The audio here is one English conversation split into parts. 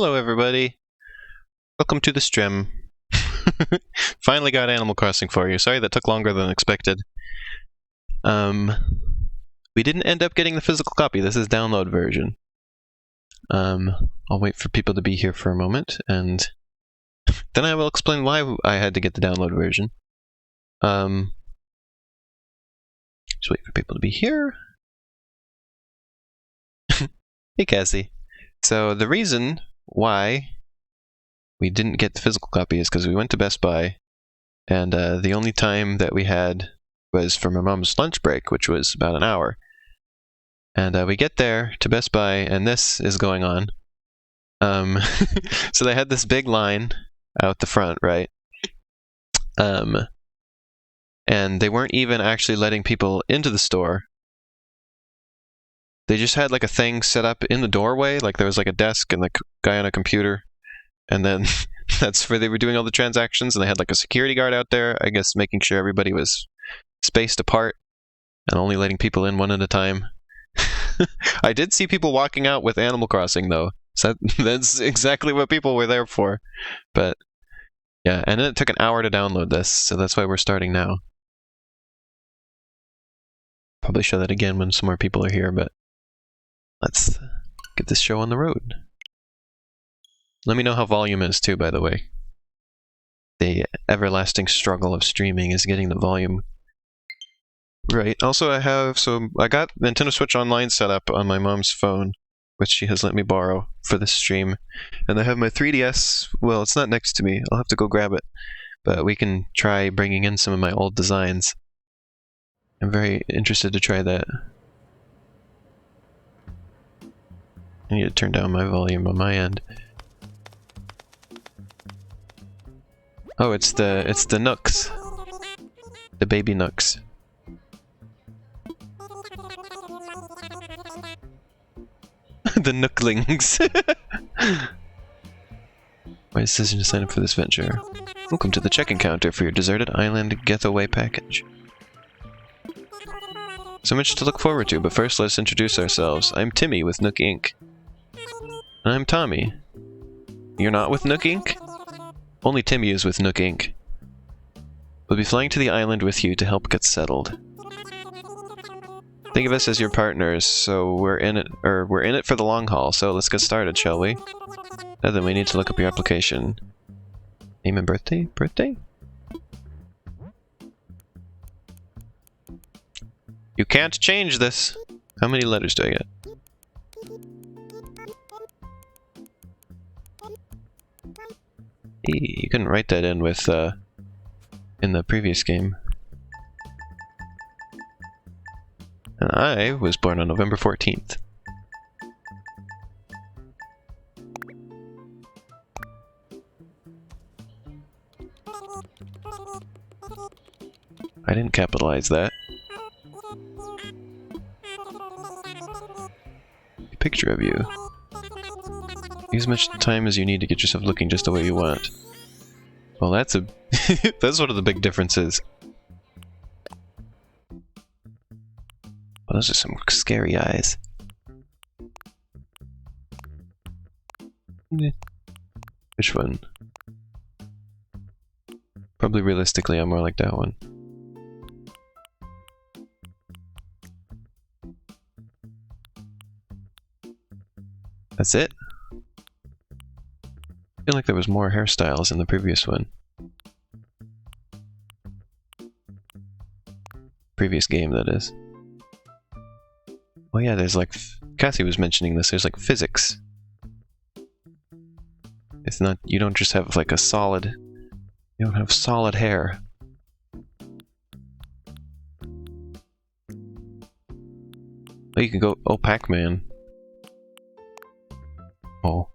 Hello everybody! Welcome to the stream. Finally got Animal Crossing for you. Sorry that took longer than expected. We didn't end up getting the physical copy. This is download version. I'll wait for people to be here for a moment, and then I will explain why I had to get the download version. Just wait for people to be here. Hey Cassie. So the reason why we didn't get the physical copy is because we went to Best Buy, and the only time that we had was for my mom's lunch break, which was about an hour. And we get there to Best Buy, and this is going on. So they had this big line out the front, right? And they weren't even actually letting people into the store. They just had like a thing set up in the doorway, like there was like a desk and the guy on a computer, and then that's where they were doing all the transactions, and they had like a security guard out there, I guess making sure everybody was spaced apart and only letting people in one at a time. I did see people walking out with Animal Crossing though, so that's exactly what people were there for. But yeah, and then it took an hour to download this, so that's why we're starting now. Probably show that again when some more people are here, but let's get this show on the road. Let me know how volume is too, by the way. The everlasting struggle of streaming is getting the volume right. Also, I got Nintendo Switch Online set up on my mom's phone, which she has let me borrow for this stream. And I have my 3DS, well, it's not next to me. I'll have to go grab it. But we can try bringing in some of my old designs. I'm very interested to try that. I need to turn down my volume on my end. Oh, it's the Nooks. The baby Nooks. The Nooklings. My decision to sign up for this venture. Welcome to the check-in counter for your deserted island getaway package. So much to look forward to, but first let's introduce ourselves. I'm Timmy with Nook Inc. And I'm Tommy. You're not with Nook Inc? Only Timmy is with Nook Inc. We'll be flying to the island with you to help get settled. Think of us as your partners, so we're in it for the long haul, so let's get started, shall we? Now then, we need to look up your application. Name and birthday? Birthday? You can't change this! How many letters do I get? Hey, you couldn't write that in with, in the previous game. And I was born on November 14th. I didn't capitalize that. A picture of you. Use as much time as you need to get yourself looking just the way you want. Well, that's a that's one of the big differences. Well, those are some scary eyes. Which one? Probably realistically, I'm more like that one. That's it? I feel like there was more hairstyles in the previous one. Previous game, that is. Oh yeah, there's like... Cassie was mentioning this, there's like physics. It's not... You don't just have like a solid... You don't have solid hair. Oh, you can go... Oh, Pac-Man. Oh.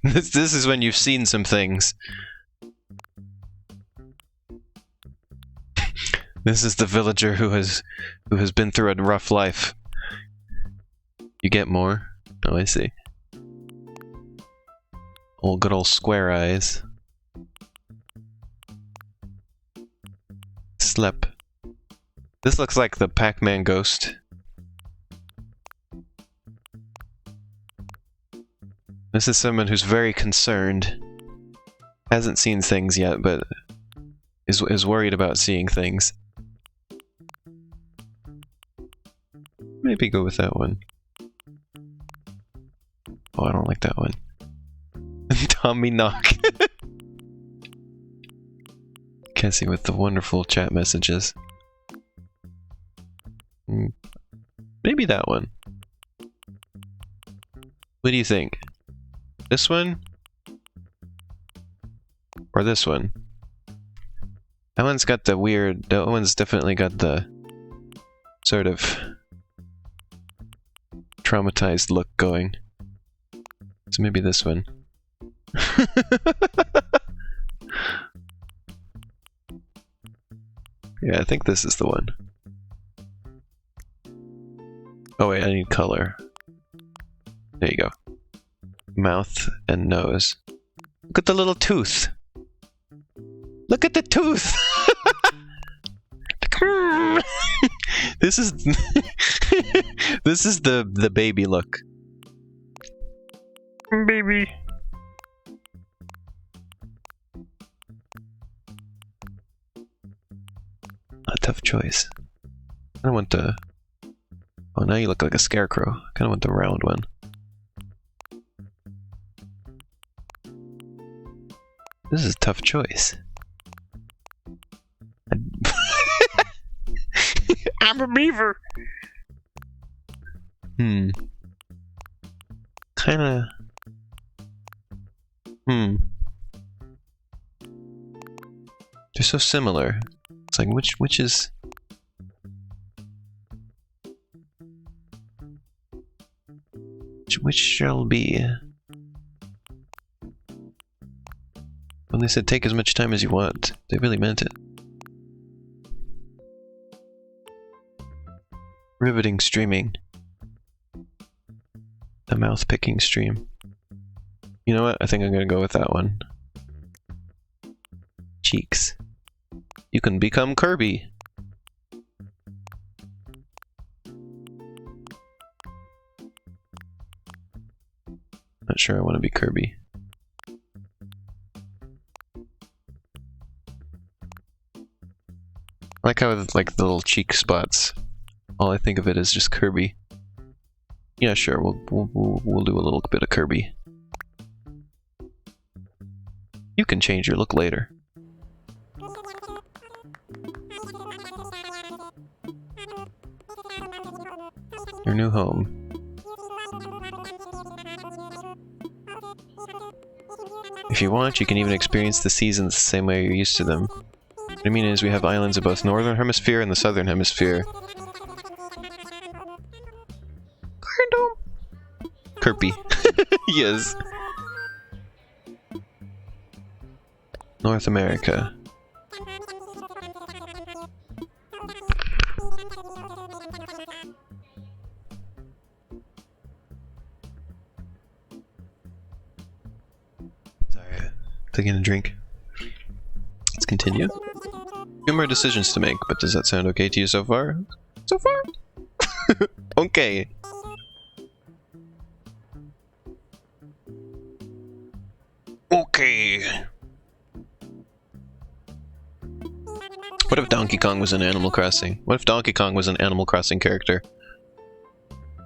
This is when you've seen some things. This is the villager who has been through a rough life. You get more? Oh, I see. Old good old square eyes. Slep. This looks like the Pac-Man ghost. This is someone who's very concerned. Hasn't seen things yet, but is worried about seeing things. Maybe go with that one. Oh, I don't like that one. Tommy Knock. Cassie with the wonderful chat messages. Maybe that one. What do you think? This one? Or this one? That one's got the weird... That one's definitely got the sort of traumatized look going. So maybe this one. Yeah, I think this is the one. Oh wait, I need color. There you go. Mouth and nose. Look at the little tooth! Look at the tooth! This is... this is the baby look. Baby. A tough choice. I don't want the... Oh, now you look like a scarecrow. I kind of want the round one. This is a tough choice. I'm a beaver! Kinda... They're so similar. It's like, which is... Which shall be? When they said take as much time as you want, they really meant it. Riveting streaming. The mouth picking stream. You know what? I think I'm gonna go with that one. Cheeks. You can become Kirby. Not sure I want to be Kirby. I like how like the little cheek spots. All I think of it is just Kirby. Yeah, sure. We'll do a little bit of Kirby. You can change your look later. Your new home. If you want, you can even experience the seasons the same way you're used to them. What I mean is, we have islands in both Northern Hemisphere and the Southern Hemisphere. Kirby. Yes. North America. Sorry, taking a drink. Let's continue. Few more decisions to make, but does that sound okay to you so far? So far? Okay. Okay. What if Donkey Kong was in Animal Crossing? What if Donkey Kong was an Animal Crossing character?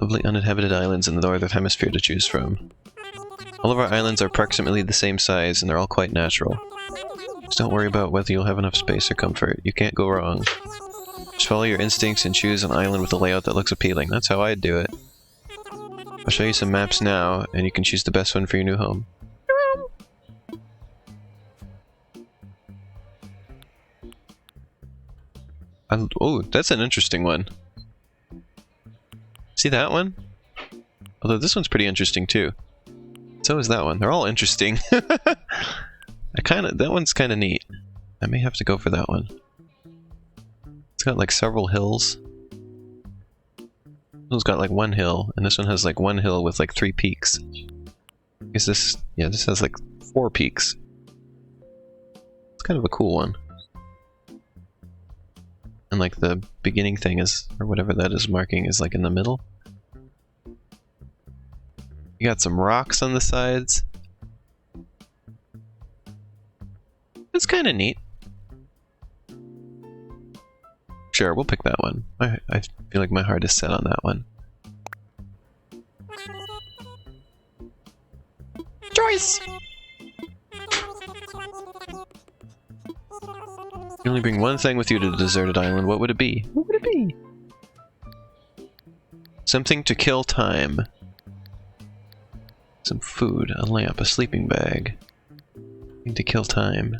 Lovely uninhabited islands in the Northern Hemisphere to choose from. All of our islands are approximately the same size, and they're all quite natural. Just don't worry about whether you'll have enough space or comfort. You can't go wrong. Just follow your instincts and choose an island with a layout that looks appealing. That's how I'd do it. I'll show you some maps now, and you can choose the best one for your new home. Oh, that's an interesting one. See that one? Although this one's pretty interesting too. So is that one. They're all interesting. That one's kind of neat. I may have to go for that one. It's got like several hills. This one's got like one hill, and this one has like one hill with like 3 peaks. I guess this, yeah, this has like 4 peaks. It's kind of a cool one. And like the beginning thing is, or whatever that is marking, is like in the middle. You got some rocks on the sides. It's kind of neat. Sure, we'll pick that one. I feel like my heart is set on that one. Choice! You only bring one thing with you to the deserted island. What would it be? What would it be? Something to kill time. Some food, a lamp, a sleeping bag. Something to kill time.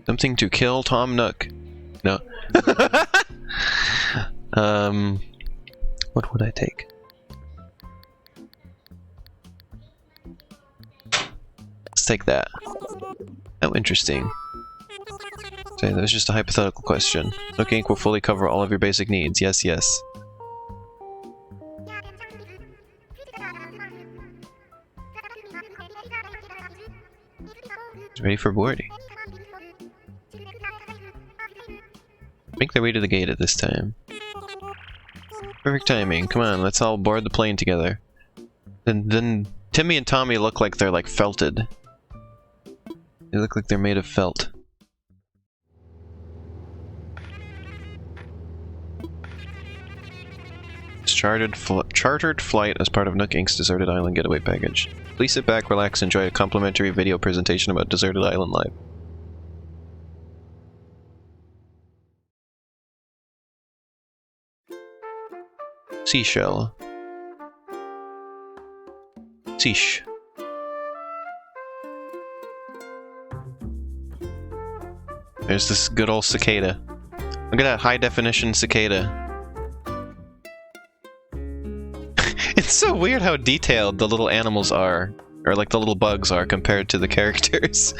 Something to kill Tom Nook. No. What would I take? Let's take that. Oh, interesting. Okay, that was just a hypothetical question. Nook Inc. will fully cover all of your basic needs. Yes, yes. Ready for boarding. Make their way to the gate at this time. Perfect timing. Come on, let's all board the plane together. Then Timmy and Tommy look like they're like felted. They look like they're made of felt. Chartered flight as part of Nook Inc.'s Deserted Island Getaway Package. Please sit back, relax, and enjoy a complimentary video presentation about Deserted Island life. Seashell. Seash. There's this good old cicada. Look at that high definition cicada. It's so weird how detailed the little animals are, or like the little bugs are compared to the characters.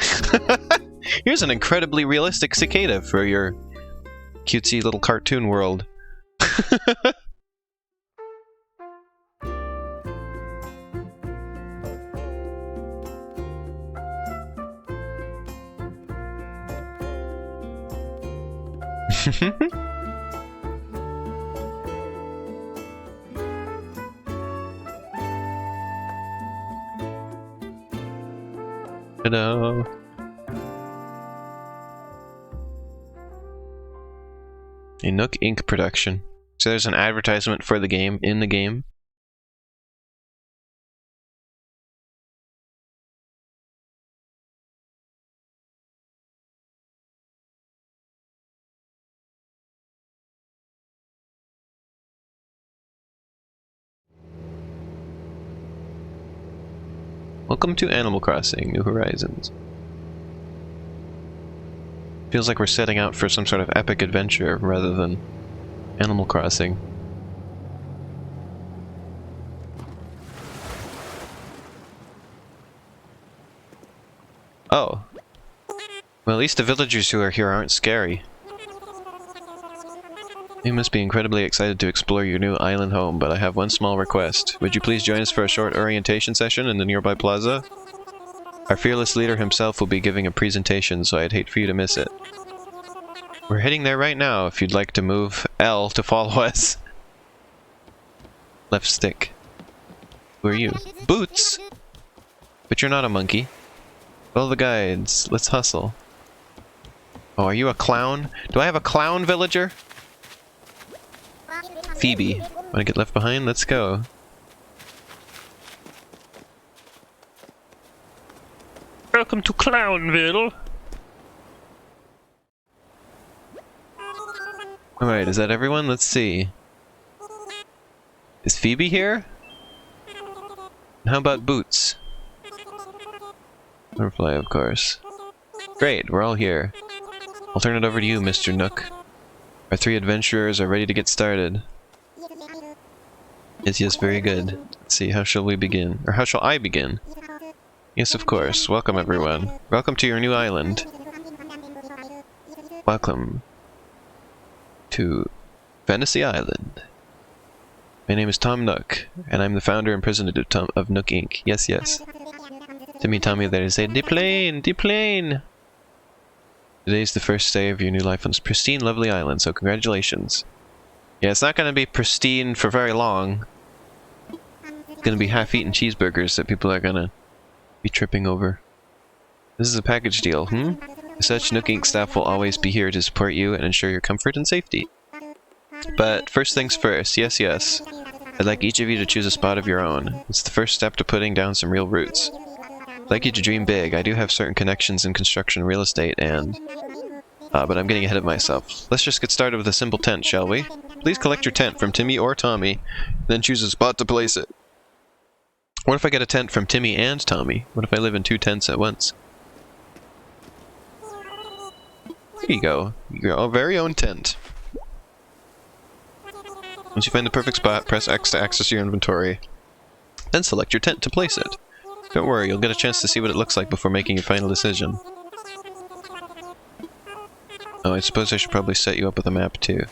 Here's an incredibly realistic cicada for your cutesy little cartoon world. Hello. A Nook Inc. production. So there's an advertisement for the game in the game. Welcome to Animal Crossing: New Horizons. Feels like we're setting out for some sort of epic adventure rather than Animal Crossing. Oh. Well, at least the villagers who are here aren't scary. You must be incredibly excited to explore your new island home, but I have one small request. Would you please join us for a short orientation session in the nearby plaza? Our fearless leader himself will be giving a presentation, so I'd hate for you to miss it. We're heading there right now if you'd like to move L to follow us. Left stick. Who are you? Boots! But you're not a monkey. Follow the guides. Let's hustle. Oh, are you a clown? Do I have a clown villager? Phoebe. Wanna get left behind? Let's go. Welcome to Clownville! Alright, is that everyone? Let's see. Is Phoebe here? And how about Boots? Butterfly, of course. Great, we're all here. I'll turn it over to you, Mr. Nook. Our three adventurers are ready to get started. Yes, yes, very good. Let's see, how shall we begin? Or how shall I begin? Yes, of course. Welcome, everyone. Welcome to your new island. Welcome to Fantasy Island. My name is Tom Nook, and I'm the founder and president of Nook Inc. Yes, yes. Timmy Tommy there say, "Deplane! Deplane!" Today's the first day of your new life on this pristine, lovely island, so congratulations. Yeah, it's not going to be pristine for very long. gonna be half-eaten cheeseburgers that people are gonna be tripping over. This is a package deal, As such, Nook Inc. staff will always be here to support you and ensure your comfort and safety. But first things first, yes, I'd like each of you to choose a spot of your own. It's the first step to putting down some real roots. I'd like you to dream big. I do have certain connections in construction real estate and... but I'm getting ahead of myself. Let's just get started with a simple tent, shall we? Please collect your tent from Timmy or Tommy, then choose a spot to place it. What if I get a tent from Timmy and Tommy? What if I live in 2 tents at once? There you go. Your very own tent. Once you find the perfect spot, press X to access your inventory. Then select your tent to place it. Don't worry, you'll get a chance to see what it looks like before making your final decision. Oh, I suppose I should probably set you up with a map too.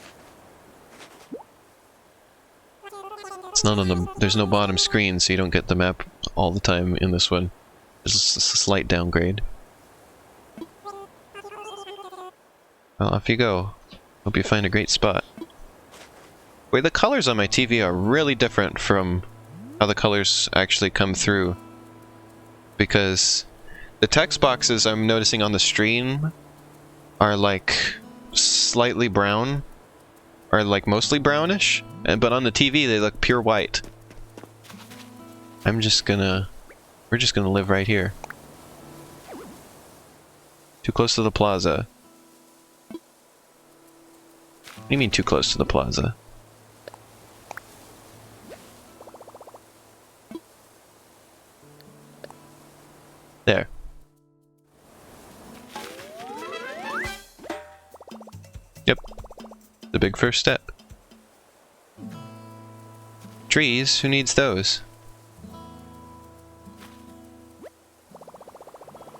It's not on the... There's no bottom screen, so you don't get the map all the time in this one. There's a slight downgrade. Well, off you go. Hope you find a great spot. Wait, the colors on my TV are really different from how the colors actually come through. Because the text boxes I'm noticing on the stream are like slightly brown, or like mostly brownish, but on the TV they look pure white. We're just gonna live right here. Too close to the plaza. What do you mean too close to the plaza? There. Yep. The big first step. Trees? Who needs those?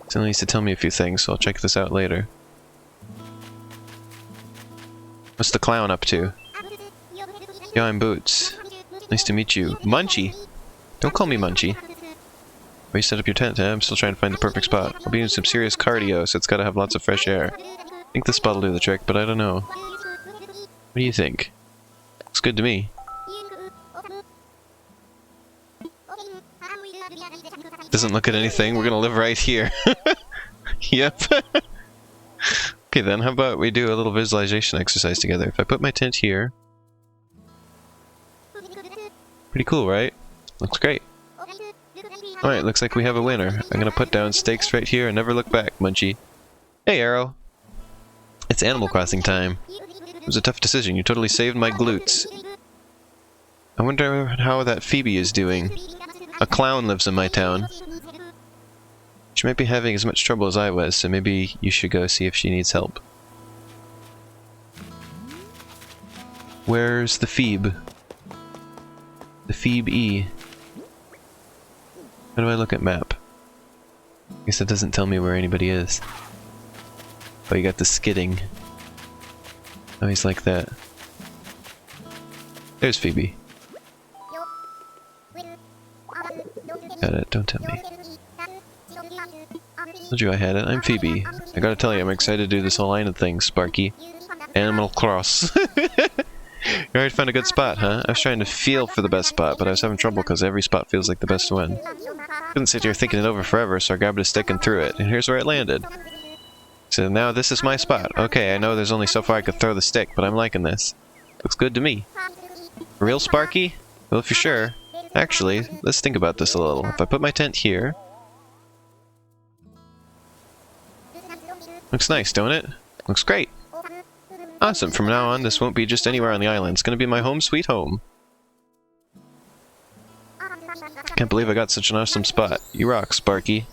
Someone needs to tell me a few things, so I'll check this out later. What's the clown up to? Yo, I'm Boots. Nice to meet you. Munchie! Don't call me Munchie. Where you set up your tent, I'm still trying to find the perfect spot. I'll be doing some serious cardio, so it's gotta have lots of fresh air. I think this spot will do the trick, but I don't know. What do you think? Looks good to me. Doesn't look at anything, we're gonna live right here. Yep. Okay then, how about we do a little visualization exercise together. If I put my tent here... Pretty cool, right? Looks great. Alright, looks like we have a winner. I'm gonna put down stakes right here and never look back, Munchie. Hey, Arrow. It's Animal Crossing time. It was a tough decision. You totally saved my glutes. I wonder how that Phoebe is doing. A clown lives in my town. She might be having as much trouble as I was, so maybe you should go see if she needs help. Where's the Phoebe? The Phoebe. How do I look at map? I guess it doesn't tell me where anybody is. Oh, you got the skidding. Oh, he's like that. There's Phoebe. Got it, don't tell me. Told you I had it. I'm Phoebe. I gotta tell you, I'm excited to do this whole line of things, Sparky. Animal Cross. You already found a good spot, huh? I was trying to feel for the best spot, but I was having trouble because every spot feels like the best one. Couldn't sit here thinking it over forever, so I grabbed a stick and threw it, and here's where it landed. So now this is my spot. Okay, I know there's only so far I could throw the stick, but I'm liking this. Looks good to me. Real Sparky? Well, if you're sure. Actually, let's think about this a little. If I put my tent here... Looks nice, don't it? Looks great. Awesome, from now on this won't be just anywhere on the island. It's gonna be my home sweet home. Can't believe I got such an awesome spot. You rock, Sparky.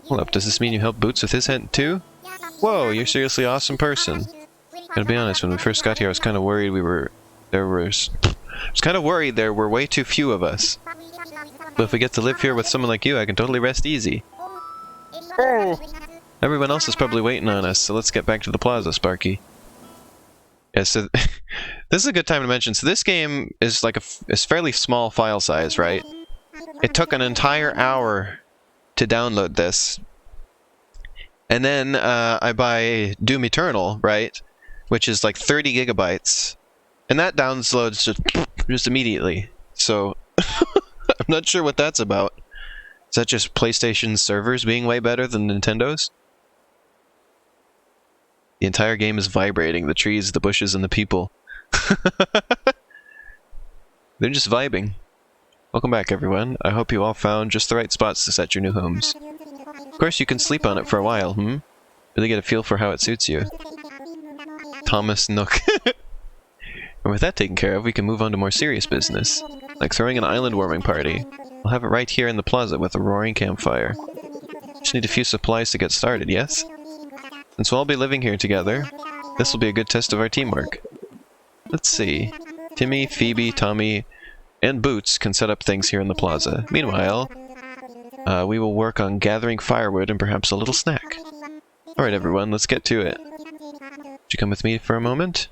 Hold up, does this mean you helped Boots with his tent too? Whoa, you're a seriously awesome person. Gotta be honest, when we first got here I was kinda worried there were way too few of us. But if we get to live here with someone like you, I can totally rest easy. Oh! Everyone else is probably waiting on us, so let's get back to the plaza, Sparky. Yeah, so this is a good time to mention. So this game is like is fairly small file size, right? It took an entire hour to download this. And then I buy Doom Eternal, right? Which is like 30 gigabytes. And that downloads just immediately. So I'm not sure what that's about. Is that just PlayStation servers being way better than Nintendo's? The entire game is vibrating. The trees, the bushes, and the people. They're just vibing. Welcome back, everyone. I hope you all found just the right spots to set your new homes. Of course, you can sleep on it for a while, Really get a feel for how it suits you. Thomas Nook. And with that taken care of, we can move on to more serious business, like throwing an island warming party. We'll have it right here in the plaza with a roaring campfire. Just need a few supplies to get started, yes? Since we'll all be living here together, this will be a good test of our teamwork. Let's see. Timmy, Phoebe, Tommy, and Boots can set up things here in the plaza. Meanwhile, we will work on gathering firewood and perhaps a little snack. Alright everyone, let's get to it. Would you come with me for a moment?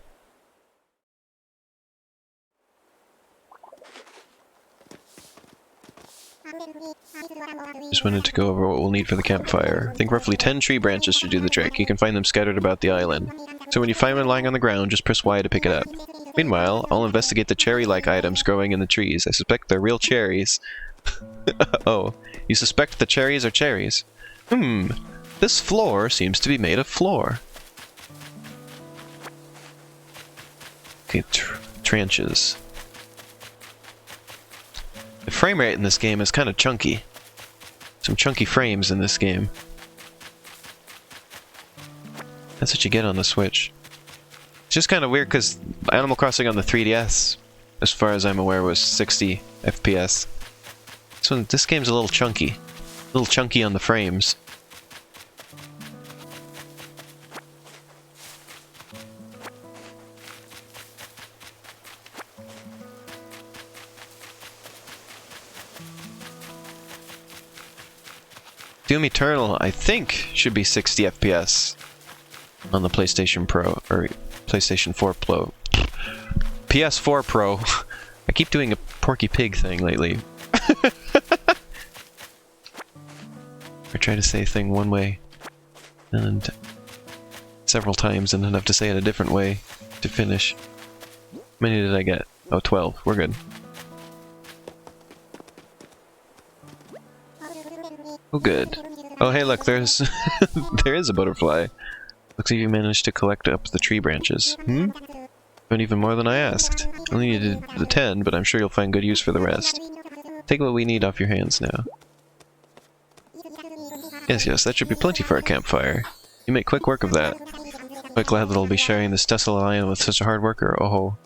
Just wanted to go over what we'll need for the campfire. I think roughly 10 tree branches should do the trick. You can find them scattered about the island. So when you find one lying on the ground, just press Y to pick it up. Meanwhile, I'll investigate the cherry-like items growing in the trees. I suspect they're real cherries. Oh, you suspect the cherries are cherries? This floor seems to be made of floor. Okay, tranches. The frame rate in this game is kind of chunky. Some chunky frames in this game. That's what you get on the Switch. It's just kind of weird because Animal Crossing on the 3DS, as far as I'm aware, was 60 FPS. So this game's a little chunky. A little chunky on the frames. Doom Eternal, I think, should be 60 FPS on the PlayStation Pro, or PlayStation 4 Pro. PS4 Pro. I keep doing a Porky Pig thing lately. I try to say a thing one way, and several times, and then have to say it a different way to finish. How many did I get? Oh, 12. We're good. Oh, good. Oh, hey, look, there's... there is a butterfly. Looks like you managed to collect up the tree branches. Doing even more than I asked. Only needed the 10, but I'm sure you'll find good use for the rest. Take what we need off your hands now. Yes, that should be plenty for a campfire. You make quick work of that. Quite glad that I'll be sharing this desolate island with such a hard worker. Oh.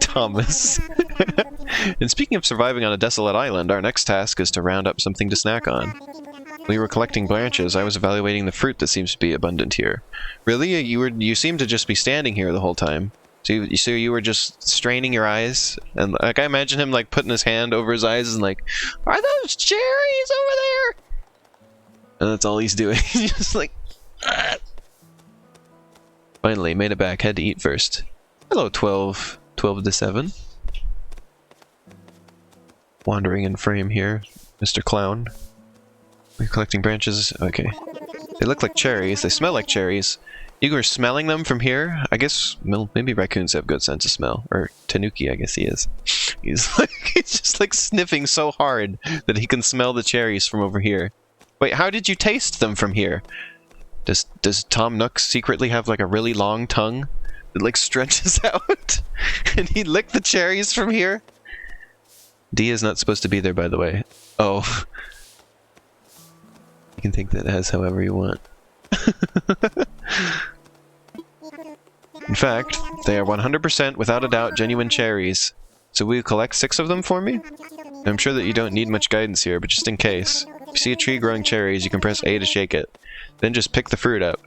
Thomas. And speaking of surviving on a desolate island, our next task is to round up something to snack on. When we were collecting branches, I was evaluating the fruit that seems to be abundant here. Really? You seem to just be standing here the whole time. So you were just straining your eyes? And like I imagine him like putting his hand over his eyes and like, are those cherries over there? And that's all he's doing. Just like, ah. Finally, made it back. Had to eat first. Hello, 12 to 7. Wandering in frame here, Mr. Clown. We're collecting branches. Okay. They look like cherries. They smell like cherries. You were smelling them from here? I guess, well, maybe raccoons have good sense of smell. Or Tanuki, I guess he is. He's just like sniffing so hard that he can smell the cherries from over here. Wait, how did you taste them from here? Does Tom Nook secretly have like a really long tongue that like stretches out? And he licked the cherries from here? D is not supposed to be there, by the way. Oh. You can think that as however you want. In fact, they are 100% without a doubt genuine cherries. So will you collect 6 of them for me? I'm sure that you don't need much guidance here, but just in case. If you see a tree growing cherries, you can press A to shake it. Then just pick the fruit up.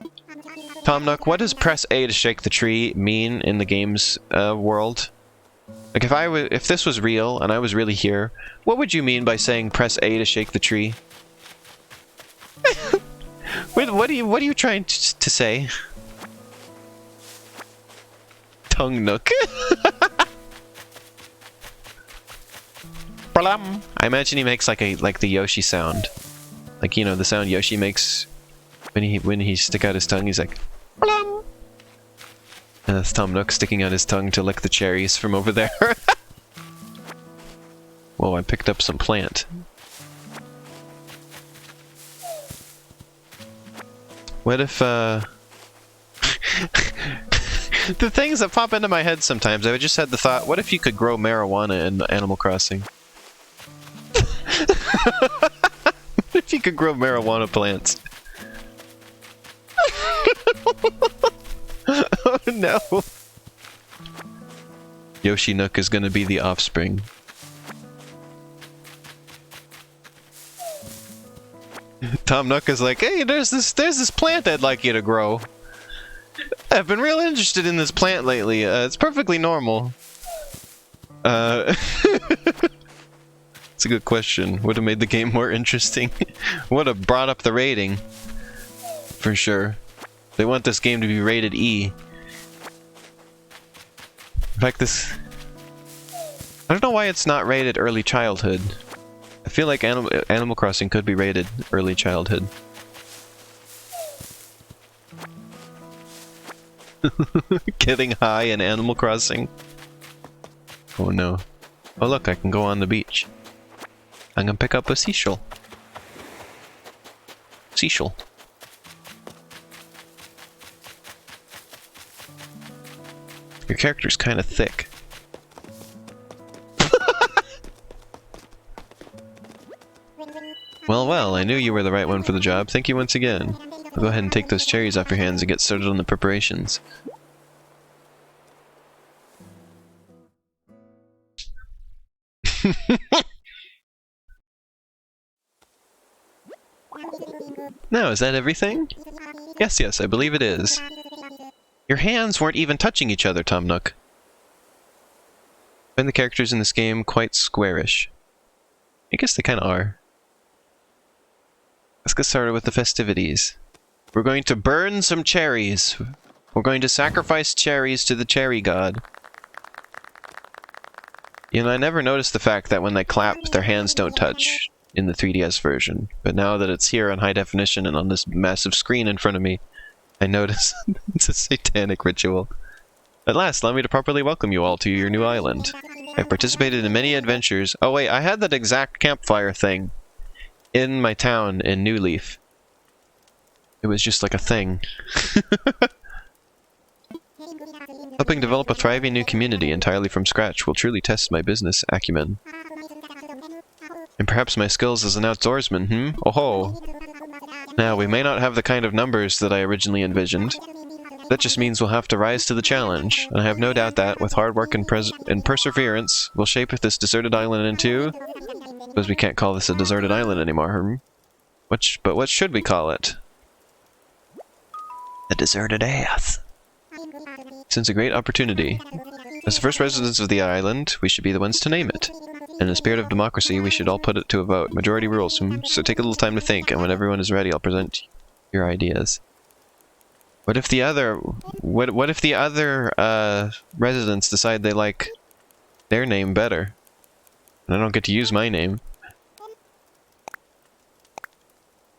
Tom Nook, what does press A to shake the tree mean in the game's world? Like if this was real and I was really here, what would you mean by saying press A to shake the tree? Wait, what are you trying to say? Tongue Nook. I imagine he makes like the Yoshi sound, like, you know, the sound Yoshi makes when he stick out his tongue. He's like, Blam! And that's Tom Nook sticking out his tongue to lick the cherries from over there. Whoa, I picked up some plant. What if, the things that pop into my head sometimes, I just had the thought, what if you could grow marijuana in Animal Crossing? What if you could grow marijuana plants? Oh no! Yoshi Nook is gonna be the offspring. Tom Nook is like, hey, there's this plant I'd like you to grow. I've been real interested in this plant lately. It's perfectly normal. It's a good question. Would have made the game more interesting. Would have brought up the rating. For sure. They want this game to be rated E. In fact, this... I don't know why it's not rated early childhood. I feel like Animal Crossing could be rated early childhood. Getting high in Animal Crossing. Oh no. Oh look, I can go on the beach. I'm gonna pick up a seashell. Seashell. Your character's kind of thick. Well, well, I knew you were the right one for the job. Thank you once again. I'll go ahead and take those cherries off your hands and get started on the preparations. Now, is that everything? Yes, yes, I believe it is. Your hands weren't even touching each other, Tom Nook. I find the characters in this game quite squarish. I guess they kinda are. Let's get started with the festivities. We're going to burn some cherries. We're going to sacrifice cherries to the cherry god. You know, I never noticed the fact that when they clap, their hands don't touch in the 3DS version. But now that it's here on high definition and on this massive screen in front of me, I notice it's a satanic ritual. At last, allow me to properly welcome you all to your new island. I've participated in many adventures. Oh wait, I had that exact campfire thing in my town in New Leaf. It was just like a thing. Helping develop a thriving new community entirely from scratch will truly test my business acumen. And perhaps my skills as an outdoorsman, Oh ho! Now, we may not have the kind of numbers that I originally envisioned. That just means we'll have to rise to the challenge, and I have no doubt that, with hard work and perseverance, we'll shape this deserted island into... Suppose we can't call this a deserted island anymore, But what should we call it? A deserted Earth. Since a great opportunity. As the first residents of the island, we should be the ones to name it. And in the spirit of democracy, we should all put it to a vote. Majority rules, So take a little time to think, and when everyone is ready, I'll present your ideas. What if the other... What if the other, residents decide they like their name better? And I don't get to use my name.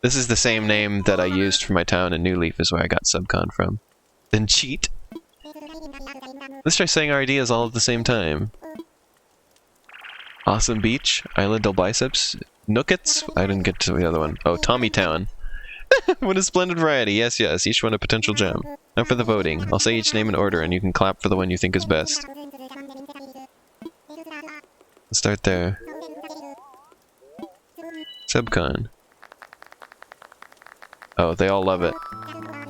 This is the same name that I used for my town in New Leaf, is where I got Subcon from. Then cheat. Let's try saying our ideas all at the same time. Awesome Beach, Island del Biceps, Nookets, I didn't get to the other one. Oh, Tommy Town. What a splendid variety, yes, yes, each one a potential gem. Now for the voting. I'll say each name in order and you can clap for the one you think is best. Let's start there. Subcon. Oh, they all love it.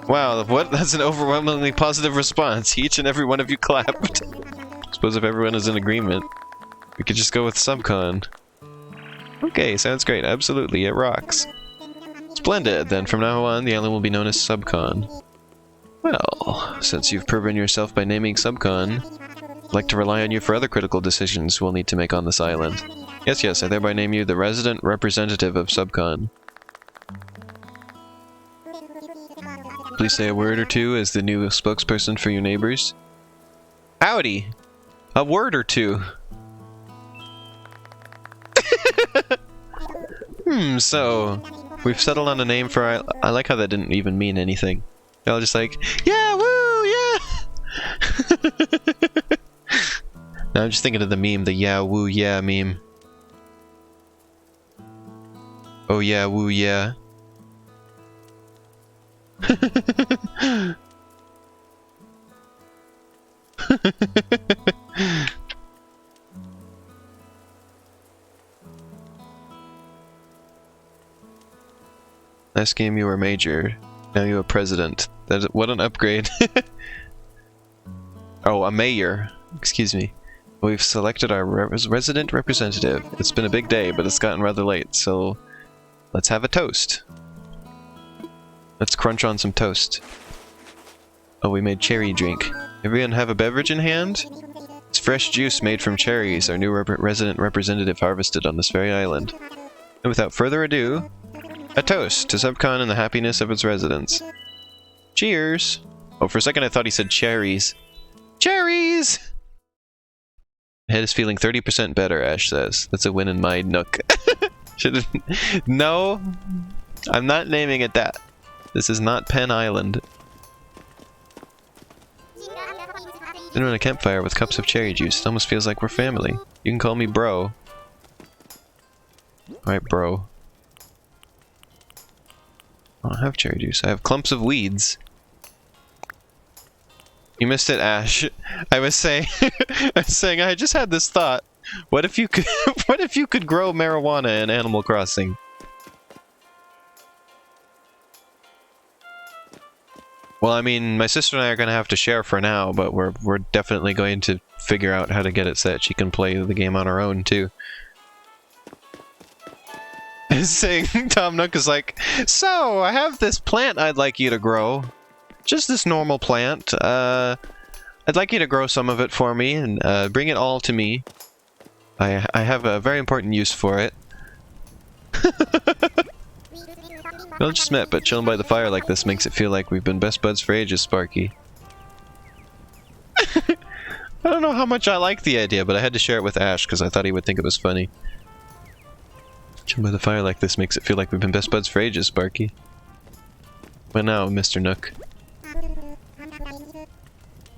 Wow, what? That's an overwhelmingly positive response. Each and every one of you clapped. Suppose if everyone is in agreement, we could just go with Subcon. Okay, sounds great. Absolutely, it rocks. Splendid. Then from now on, the island will be known as Subcon. Well, since you've proven yourself by naming Subcon, I'd like to rely on you for other critical decisions we'll need to make on this island. Yes, yes, I thereby name you the resident representative of Subcon. Please say a word or two as the new spokesperson for your neighbors. Howdy! A word or two. So... we've settled on a name for... I like how that didn't even mean anything. They're all just like, yeah, woo, yeah! Now I'm just thinking of the meme, the yeah, woo, yeah meme. Oh yeah, woo yeah. Last game you were major, now you are president. What an upgrade. Oh, a mayor. Excuse me. We've selected our resident representative. It's been a big day, but it's gotten rather late, so let's have a toast. Let's crunch on some toast. Oh, we made cherry drink. Everyone have a beverage in hand? It's fresh juice made from cherries, our new resident representative harvested on this very island. And without further ado, a toast to Subcon and the happiness of its residents. Cheers! Oh, for a second I thought he said cherries. Cherries! My head is feeling 30% better, Ash says. That's a win in my nook. No, I'm not naming it that. This is not Penn Island. Sitting around a campfire with cups of cherry juice. It almost feels like we're family. You can call me bro. Alright, bro. I don't have cherry juice. I have clumps of weeds. You missed it, Ash. I was saying, I just had this thought. What if you could, what if you could grow marijuana in Animal Crossing? Well, I mean, my sister and I are going to have to share for now, but we're definitely going to figure out how to get it so that she can play the game on her own, too. Saying, Tom Nook is like, so, I have this plant I'd like you to grow. Just this normal plant. I'd like you to grow some of it for me, and bring it all to me. I have a very important use for it. We all just met, but chilling by the fire like this makes it feel like we've been best buds for ages, Sparky. I don't know how much I like the idea, but I had to share it with Ash because I thought he would think it was funny. Chilling by the fire like this makes it feel like we've been best buds for ages, Sparky. Well now, Mr. Nook.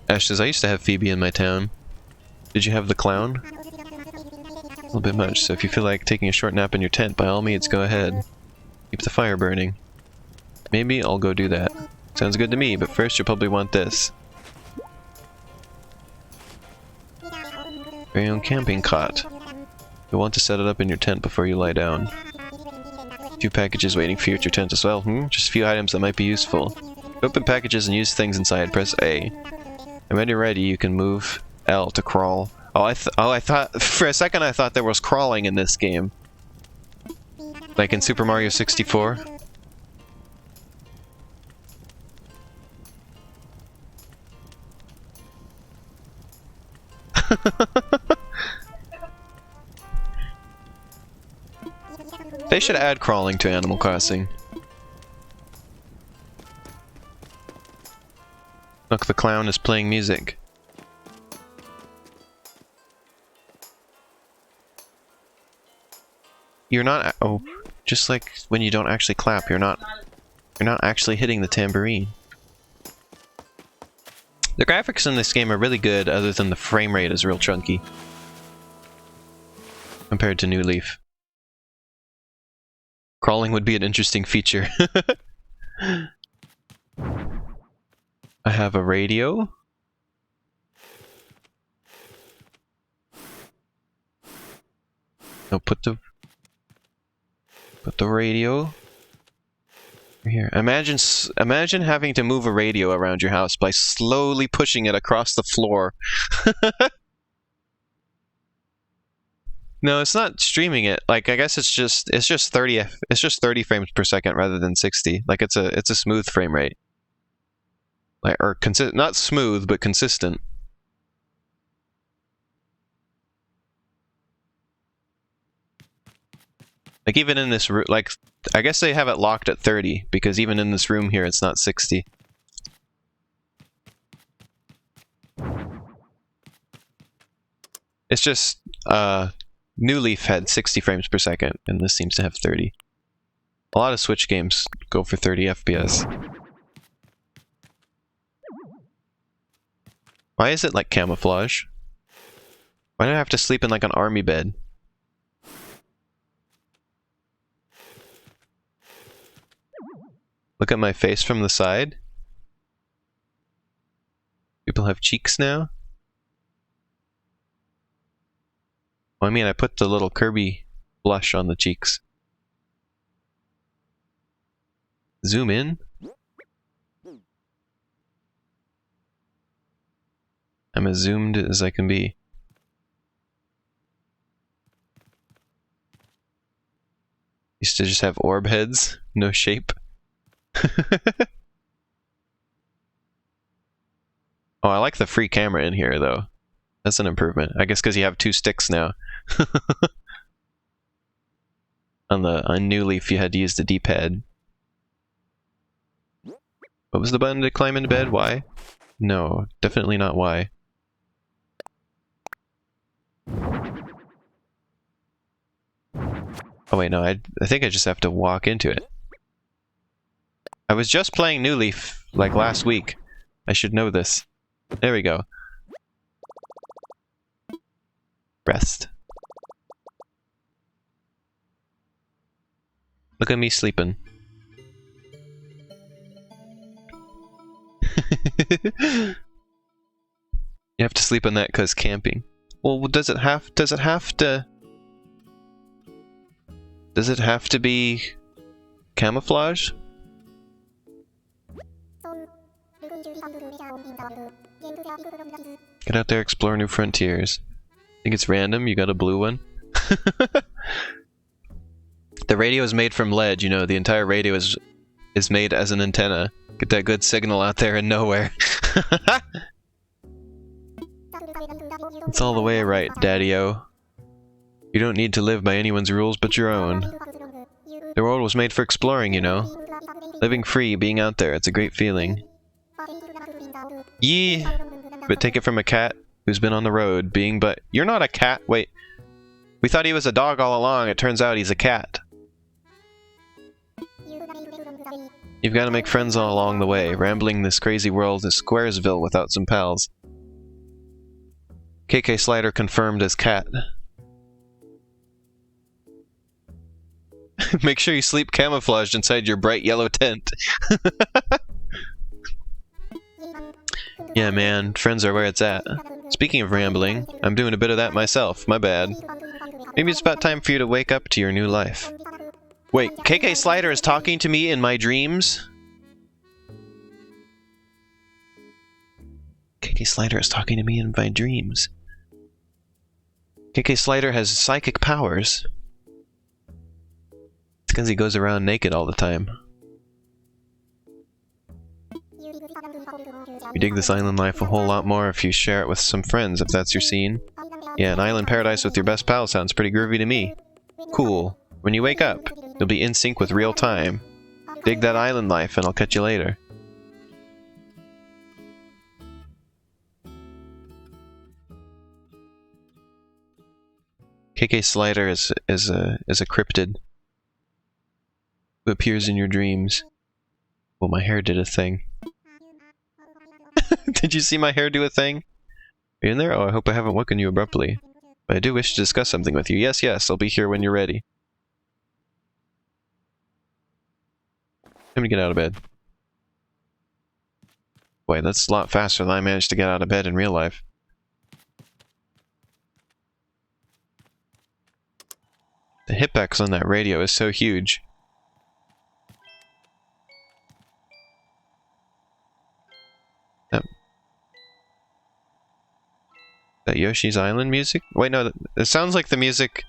Ash says, I used to have Phoebe in my town. Did you have the clown? A little bit much, so if you feel like taking a short nap in your tent, by all means, go ahead. Keep the fire burning. Maybe I'll go do that. Sounds good to me, but first you'll probably want this. Very own camping cot. You'll want to set it up in your tent before you lie down. A few packages waiting for you at your tent as well. Just a few items that might be useful. Open packages and use things inside. Press A. And when you're ready, you can move L to crawl. Oh, I thought for a second I thought there was crawling in this game. Like in Super Mario 64. They should add crawling to Animal Crossing. Look, the clown is playing music. You're not. Oh, just like when you don't actually clap, you're not actually hitting the tambourine. The graphics in this game are really good, other than the frame rate is real chunky compared to New Leaf. Crawling would be an interesting feature. I have a radio. No, put the radio here. Imagine having to move a radio around your house by slowly pushing it across the floor. No, it's not streaming it. Like, I guess it's just 30 frames per second rather than 60. Like, it's a smooth frame rate. Like, or not smooth, but consistent. Like, even in this room, like, I guess they have it locked at 30, because even in this room here, it's not 60. It's just, New Leaf had 60 frames per second, and this seems to have 30. A lot of Switch games go for 30 FPS. Why is it like camouflage? Why do I have to sleep in like an army bed? Look at my face from the side. People have cheeks now. Well, I mean, I put the little Kirby blush on the cheeks. Zoom in. I'm as zoomed as I can be. Used to just have orb heads, no shape. Oh, I like the free camera in here, though. That's an improvement. I guess because you have 2 sticks now. On New Leaf, you had to use the D-pad. What was the button to climb into bed? Y? No, definitely not Y. Oh wait, no, I think I just have to walk into it. I was just playing New Leaf, like last week. I should know this. There we go. Rest. Look at me sleeping. You have to sleep on that because camping. Well, does it have to be camouflage? Get out there, explore new frontiers. Think it's random? You got a blue one? The radio is made from lead, you know, the entire radio is made as an antenna. Get that good signal out there in nowhere. It's all the way right, Daddy-o. You don't need to live by anyone's rules but your own. The world was made for exploring, you know. Living free, being out there, it's a great feeling. Yee! But take it from a cat who's been on the road, being but... You're not a cat! Wait. We thought he was a dog all along, it turns out he's a cat. You've got to make friends all along the way. Rambling this crazy world is Squaresville without some pals. KK Slider confirmed as cat. Make sure you sleep camouflaged inside your bright yellow tent. Yeah, man, friends are where it's at. Speaking of rambling, I'm doing a bit of that myself, my bad. Maybe it's about time for you to wake up to your new life. Wait, KK Slider is talking to me in my dreams? KK Slider is talking to me in my dreams. KK Slider has psychic powers. It's because he goes around naked all the time. You dig this island life a whole lot more if you share it with some friends, if that's your scene. Yeah, an island paradise with your best pal sounds pretty groovy to me. Cool. When you wake up, you'll be in sync with real time. Dig that island life, and I'll catch you later. KK Slider is a cryptid who appears in your dreams. Well, my hair did a thing. Did you see my hair do a thing? Are you in there? Oh, I hope I haven't woken you abruptly. But I do wish to discuss something with you. Yes, yes, I'll be here when you're ready. Time to get out of bed. Boy, that's a lot faster than I managed to get out of bed in real life. The hitbox on that radio is so huge. That Yoshi's Island music? Wait, no, it sounds like the music...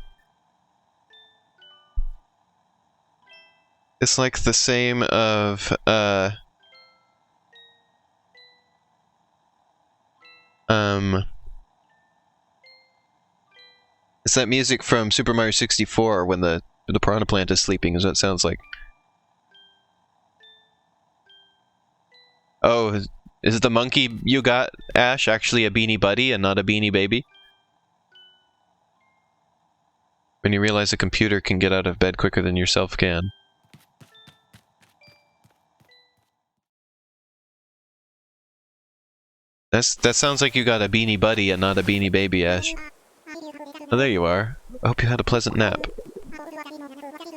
It's like the same of, It's that music from Super Mario 64 when the piranha plant is sleeping, is what it sounds like. Oh, is the monkey you got, Ash, actually a Beanie Buddy and not a Beanie Baby? When you realize a computer can get out of bed quicker than yourself can. That sounds like you got a Beanie Buddy and not a Beanie Baby, Ash. Oh, there you are. I hope you had a pleasant nap.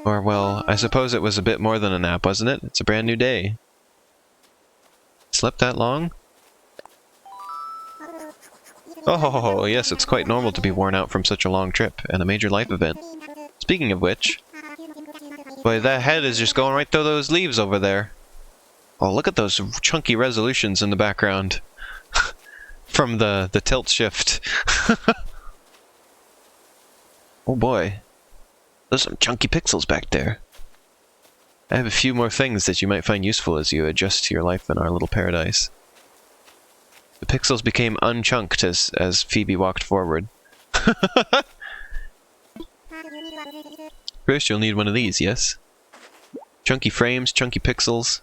Or, well, I suppose it was a bit more than a nap, wasn't it? It's a brand new day. Slept that long? Oh, yes, it's quite normal to be worn out from such a long trip, and a major life event. Speaking of which... Boy, that head is just going right through those leaves over there. Oh, look at those chunky resolutions in the background. From the tilt shift. Oh boy. There's some chunky pixels back there. I have a few more things that you might find useful as you adjust to your life in our little paradise. The pixels became unchunked as Phoebe walked forward. First, you'll need one of these, yes? Chunky frames, chunky pixels.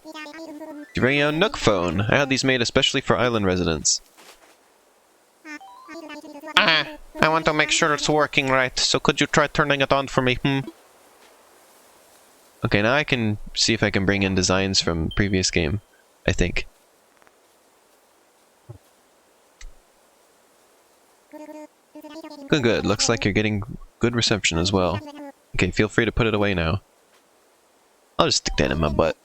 Your very own Nook phone. I had these made especially for island residents. I want to make sure it's working right, so could you try turning it on for me, Okay, now I can see if I can bring in designs from previous game, I think. Good. Looks like you're getting good reception as well. Okay, feel free to put it away now. I'll just stick that in my butt.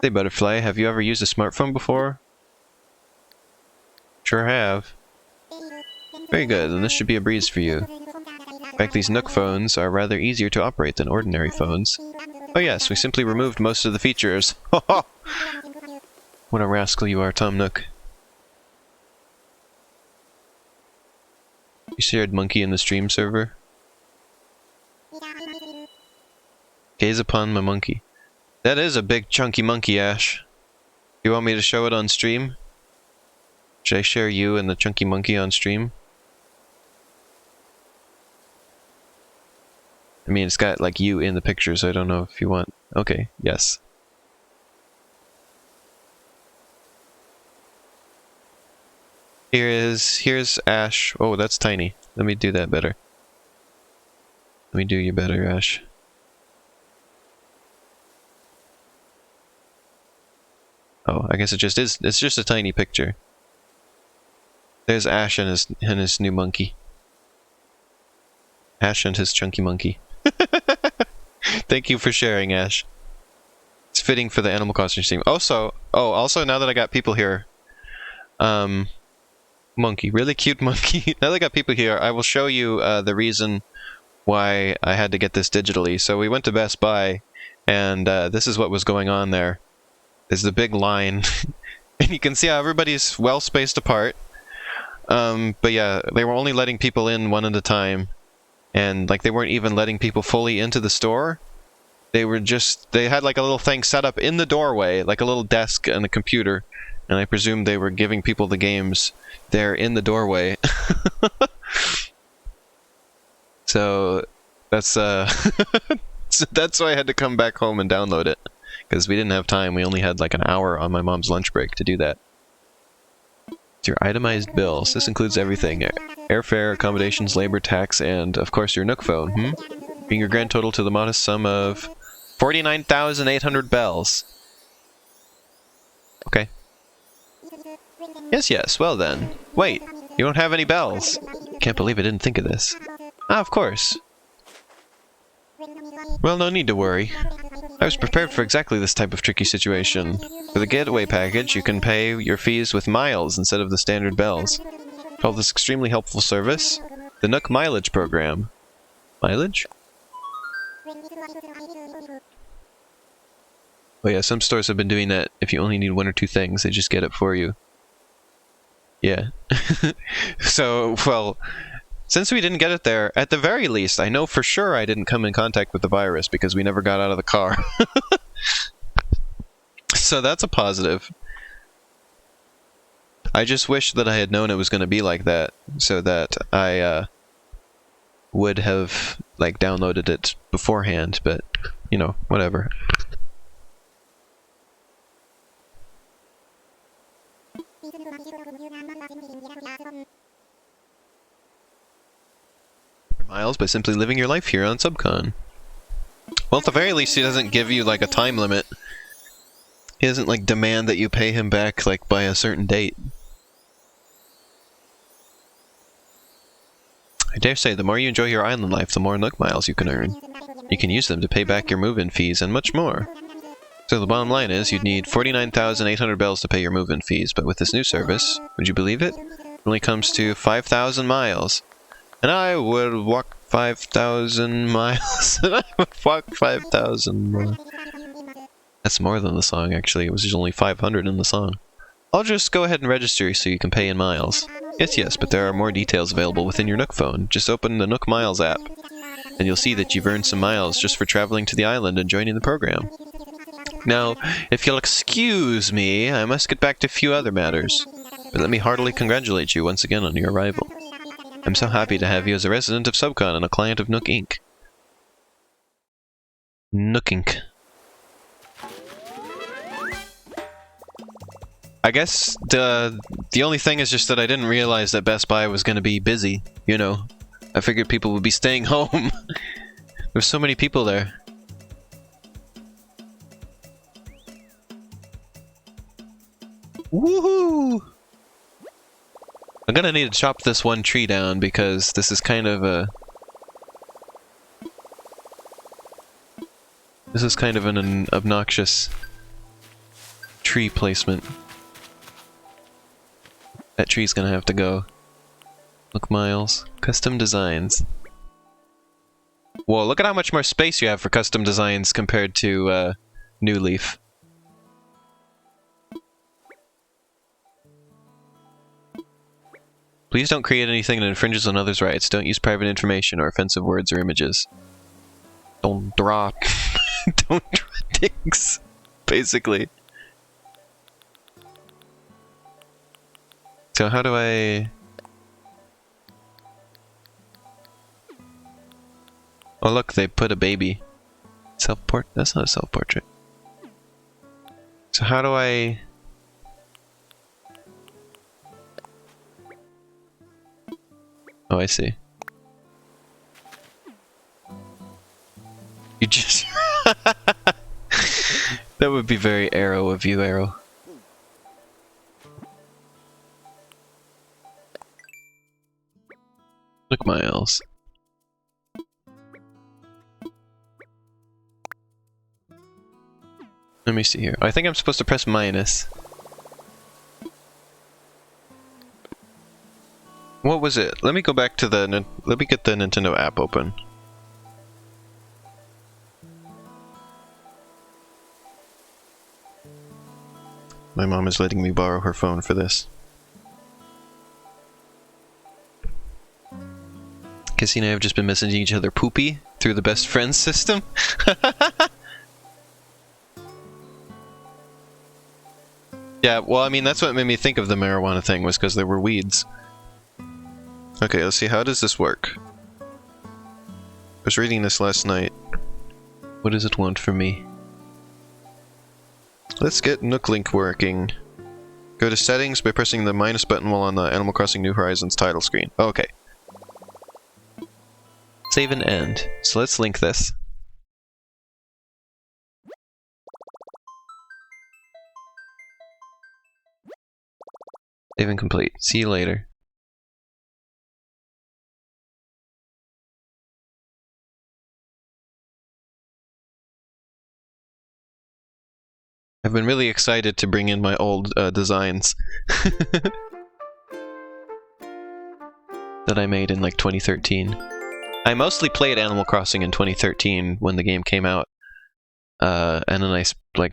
Hey, Butterfly, have you ever used a smartphone before? Sure have. Very good, then this should be a breeze for you. In fact, these Nook phones are rather easier to operate than ordinary phones. Oh yes, we simply removed most of the features. What a rascal you are, Tom Nook. You shared monkey in the stream server? Gaze upon my monkey. That is a big chunky monkey, Ash. You want me to show it on stream? Should I share you and the chunky monkey on stream? I mean, it's got like you in the picture, so I don't know if you want... Okay, yes. Here's Ash. Oh, that's tiny. Let me do that better. Let me do you better, Ash. Oh, I guess it just is. It's just a tiny picture. There's Ash and his new monkey. Ash and his chunky monkey. Thank you for sharing, Ash. It's fitting for the Animal Crossing stream. Also, now that I got people here, monkey, really cute monkey. Now that I got people here, I will show you the reason why I had to get this digitally. So we went to Best Buy, and this is what was going on there. There's the big line, and you can see how everybody's well spaced apart. But yeah, they were only letting people in one at a time. And like they weren't even letting people fully into the store. They had like a little thing set up in the doorway, like a little desk and a computer. And I presume they were giving people the games there in the doorway. So that's so that's why I had to come back home and download it. Because we didn't have time, we only had like an hour on my mom's lunch break to do that. It's your itemized bills. This includes everything. Airfare, accommodations, labor, tax, and, of course, your Nook phone, Bring your grand total to the modest sum of 49,800 bells. Okay. Yes, well then. Wait, you don't have any bells. Can't believe I didn't think of this. Ah, of course. Well, no need to worry. I was prepared for exactly this type of tricky situation. For the getaway package, you can pay your fees with miles instead of the standard bells. Call this extremely helpful service the Nook Mileage Program. Mileage? Oh yeah, some stores have been doing that. If you only need one or two things, they just get it for you. Yeah. So, well, since we didn't get it there, at the very least, I know for sure I didn't come in contact with the virus because we never got out of the car. So that's a positive. I just wish that I had known it was going to be like that, so that I would have like downloaded it beforehand, but you know, whatever. Miles by simply living your life here on Subcon. Well, at the very least, he doesn't give you like a time limit. He doesn't like demand that you pay him back like by a certain date. I dare say, the more you enjoy your island life, the more Nook miles you can earn. You can use them to pay back your move-in fees and much more. So the bottom line is, you'd need 49,800 bells to pay your move-in fees, but with this new service, would you believe it? It only comes to 5,000 miles. And I would walk 5,000 miles. And I would walk 5,000 miles. That's more than the song, actually. It was just only 500 in the song. I'll just go ahead and register so you can pay in miles. Yes, but there are more details available within your Nook phone. Just open the Nook Miles app, and you'll see that you've earned some miles just for traveling to the island and joining the program. Now, if you'll excuse me, I must get back to a few other matters. But let me heartily congratulate you once again on your arrival. I'm so happy to have you as a resident of Subcon and a client of Nook Inc. Nook Inc. I guess the only thing is just that I didn't realize that Best Buy was going to be busy, you know. I figured people would be staying home. There's so many people there. Woohoo! I'm gonna need to chop this one tree down because this is kind of a... This is kind of an obnoxious tree placement. That tree's gonna have to go. Look, Miles. Custom designs. Whoa, look at how much more space you have for custom designs compared to New Leaf. Please don't create anything that infringes on others' rights. Don't use private information or offensive words or images. Don't draw... don't draw dicks, basically. So how do I... Oh look, they put a baby. Self-portrait? That's not a self-portrait. So how do I... Oh, I see. You just... That would be very Arrow of you, Arrow. Look, Miles. Let me see here. I think I'm supposed to press minus. What was it? Let me go back to the... Let me get the Nintendo app open. My mom is letting me borrow her phone for this. Cassie and I have just been messaging each other poopy through the best friends system. Yeah, well, I mean, that's what made me think of the marijuana thing, was because there were weeds. Okay, let's see, how does this work? I was reading this last night. What does it want from me? Let's get Nook Link working. Go to settings by pressing the minus button while on the Animal Crossing New Horizons title screen. Okay. Save and end. So let's link this. Save and complete. See you later. I've been really excited to bring in my old designs that I made in like 2013. I mostly played Animal Crossing in 2013 when the game came out, and then I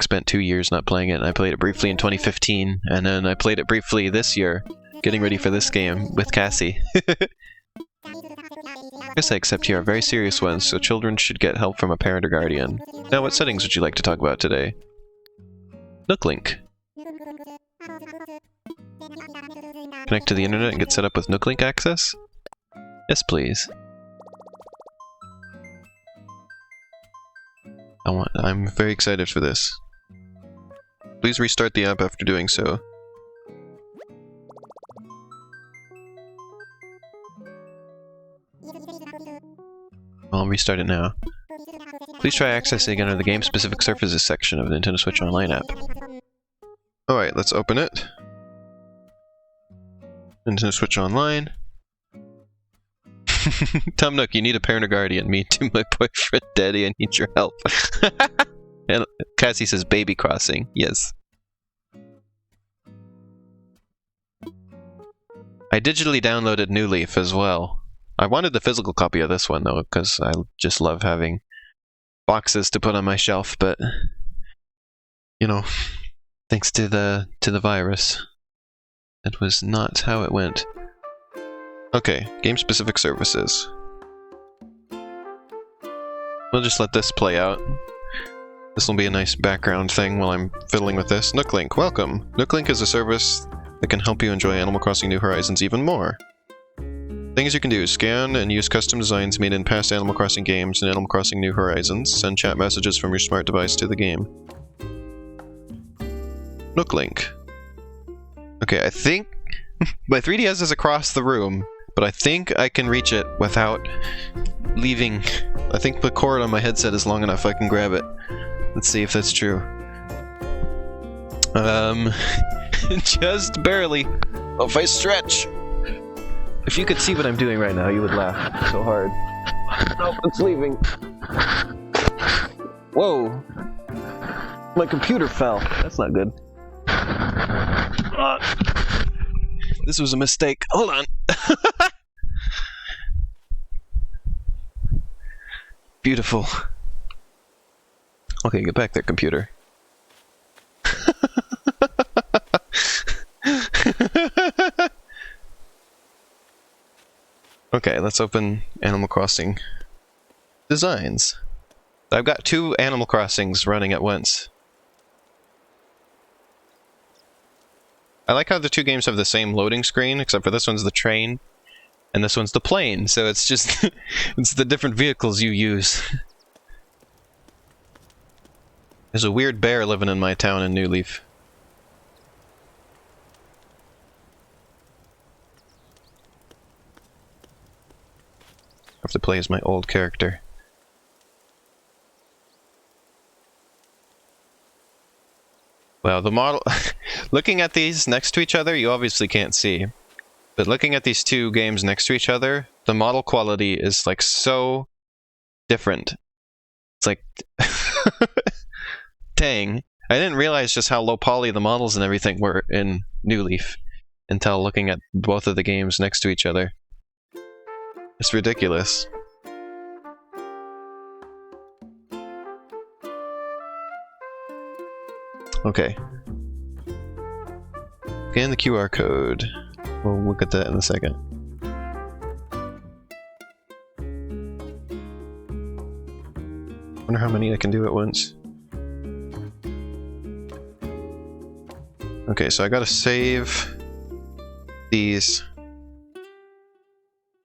spent 2 years not playing it. And I played it briefly in 2015, and then I played it briefly this year, getting ready for this game with Cassie. Yes, I accept you are very serious ones, so children should get help from a parent or guardian. Now, what settings would you like to talk about today? Nook Link. Connect to the internet and get set up with Nook Link access? Yes, please. I'm very excited for this. Please restart the app after doing so. I'll restart it now. Please try accessing again under the game-specific services section of the Nintendo Switch Online app. Alright, let's open it. Nintendo Switch Online. Tom Nook, you need a parent or guardian. Me too, my boyfriend. Daddy, I need your help. And Cassie says baby crossing. Yes. I digitally downloaded New Leaf as well. I wanted the physical copy of this one though, because I just love having boxes to put on my shelf, but you know, thanks to the virus, that was not how it went. Okay, game-specific services. We'll just let this play out. This will be a nice background thing while I'm fiddling with this. Nooklink, welcome! Nooklink is a service that can help you enjoy Animal Crossing New Horizons even more. Things you can do: scan and use custom designs made in past Animal Crossing games and Animal Crossing New Horizons. Send chat messages from your smart device to the game. Nooklink. Okay, I think my 3DS is across the room, but I think I can reach it without leaving. I think the cord on my headset is long enough I can grab it. Let's see if that's true. Just barely. Oh, if I stretch! If you could see what I'm doing right now, you would laugh so hard. Nope, it's leaving. Whoa! My computer fell. That's not good. This was a mistake. Hold on. Beautiful. Okay, get back there, computer. Okay, let's open Animal Crossing Designs. I've got 2 Animal Crossings running at once. I like how the 2 games have the same loading screen, except for this one's the train, and this one's the plane, so it's just it's the different vehicles you use. There's a weird bear living in my town in New Leaf. I have to play as my old character. Well, the model... looking at these next to each other, you obviously can't see. But looking at these 2 games next to each other, the model quality is like so different. It's like... Dang. I didn't realize just how low poly the models and everything were in New Leaf until looking at both of the games next to each other. It's ridiculous. Okay. Scan the QR code. We'll look at that in a second. Wonder how many I can do at once. Okay, so I gotta save these.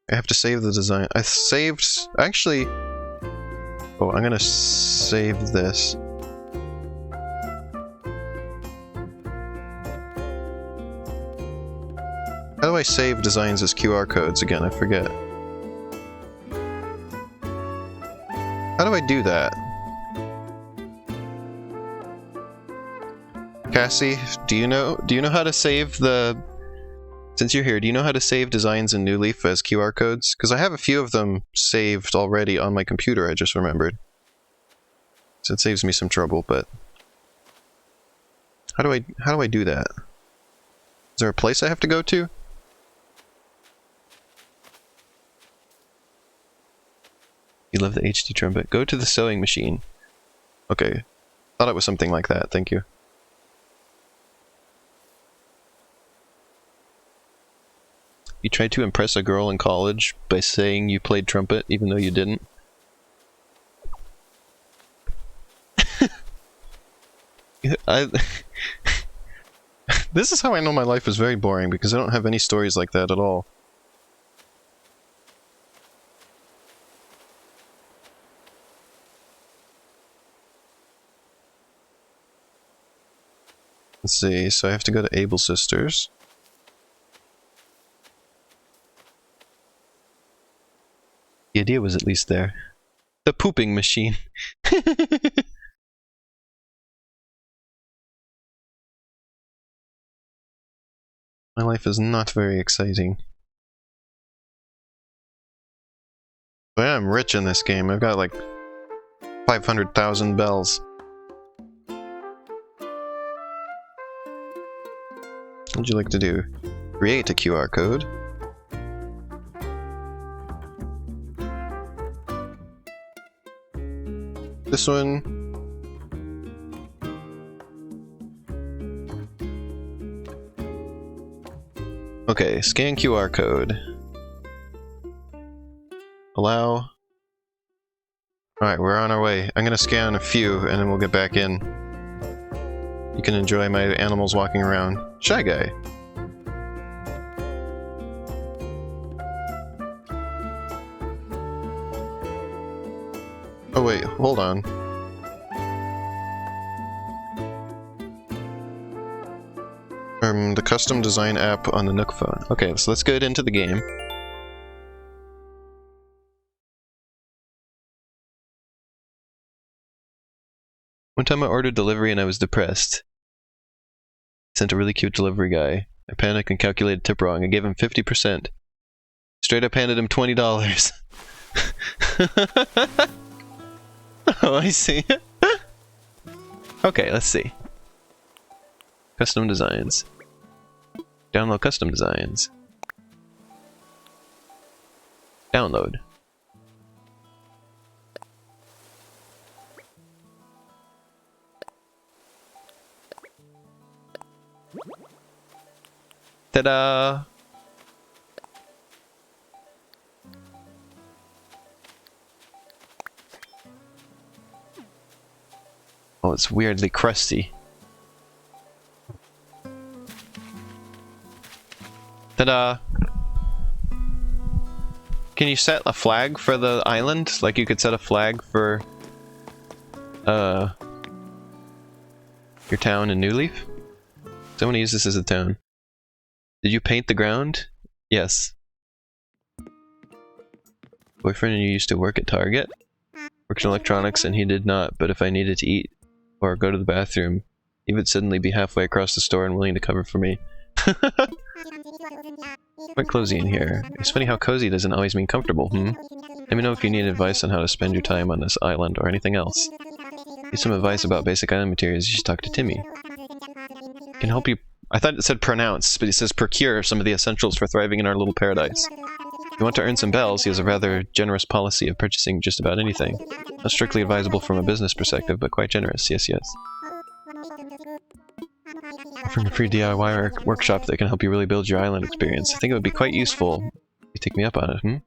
I have to save the design. I saved... Actually... Oh, I'm gonna save this. How do I save designs as QR codes again? I forget. How do I do that? Cassie, do you know how to save the... Since you're here, do you know how to save designs in New Leaf as QR codes? Because I have a few of them saved already on my computer, I just remembered. So it saves me some trouble, but... How do I do that? Is there a place I have to go to? You love the HD trumpet. Go to the sewing machine. Okay. Thought it was something like that, thank you. You tried to impress a girl in college by saying you played trumpet, even though you didn't. This is how I know my life is very boring, because I don't have any stories like that at all. Let's see, so I have to go to Able Sisters. The idea was at least there. The pooping machine. My life is not very exciting. But I'm rich in this game. I've got like 500,000 bells. What would you like to do? Create a QR code. This one. Okay, scan QR code. Allow. Alright, we're on our way. I'm gonna scan a few and then we'll get back in. You can enjoy my animals walking around. Shy Guy. Oh wait, hold on. The custom design app on the Nook phone. Okay, so let's get into the game. One time I ordered delivery and I was depressed. Sent a really cute delivery guy. I panicked and calculated tip wrong. I gave him 50%. Straight up handed him $20. Oh, I see. Okay, let's see. Custom designs. Download custom designs. Download. Ta-da! Oh, it's weirdly crusty. Ta-da! Can you set a flag for the island? Like you could set a flag for your town in New Leaf? So I want to use this as a town. Did you paint the ground? Yes. Boyfriend and you used to work at Target? Worked in electronics and he did not, but if I needed to eat or go to the bathroom, he would suddenly be halfway across the store and willing to cover for me. Quite cozy in here. It's funny how cozy doesn't always mean comfortable, Let me know if you need advice on how to spend your time on this island or anything else. Need some advice about basic island materials, you should talk to Timmy. Can help you. I thought it said pronounce, but it says procure some of the essentials for thriving in our little paradise. If you want to earn some bells, he has a rather generous policy of purchasing just about anything. Not strictly advisable from a business perspective, but quite generous, yes, yes. From a free DIY workshop that can help you really build your island experience. I think it would be quite useful if you take me up on it,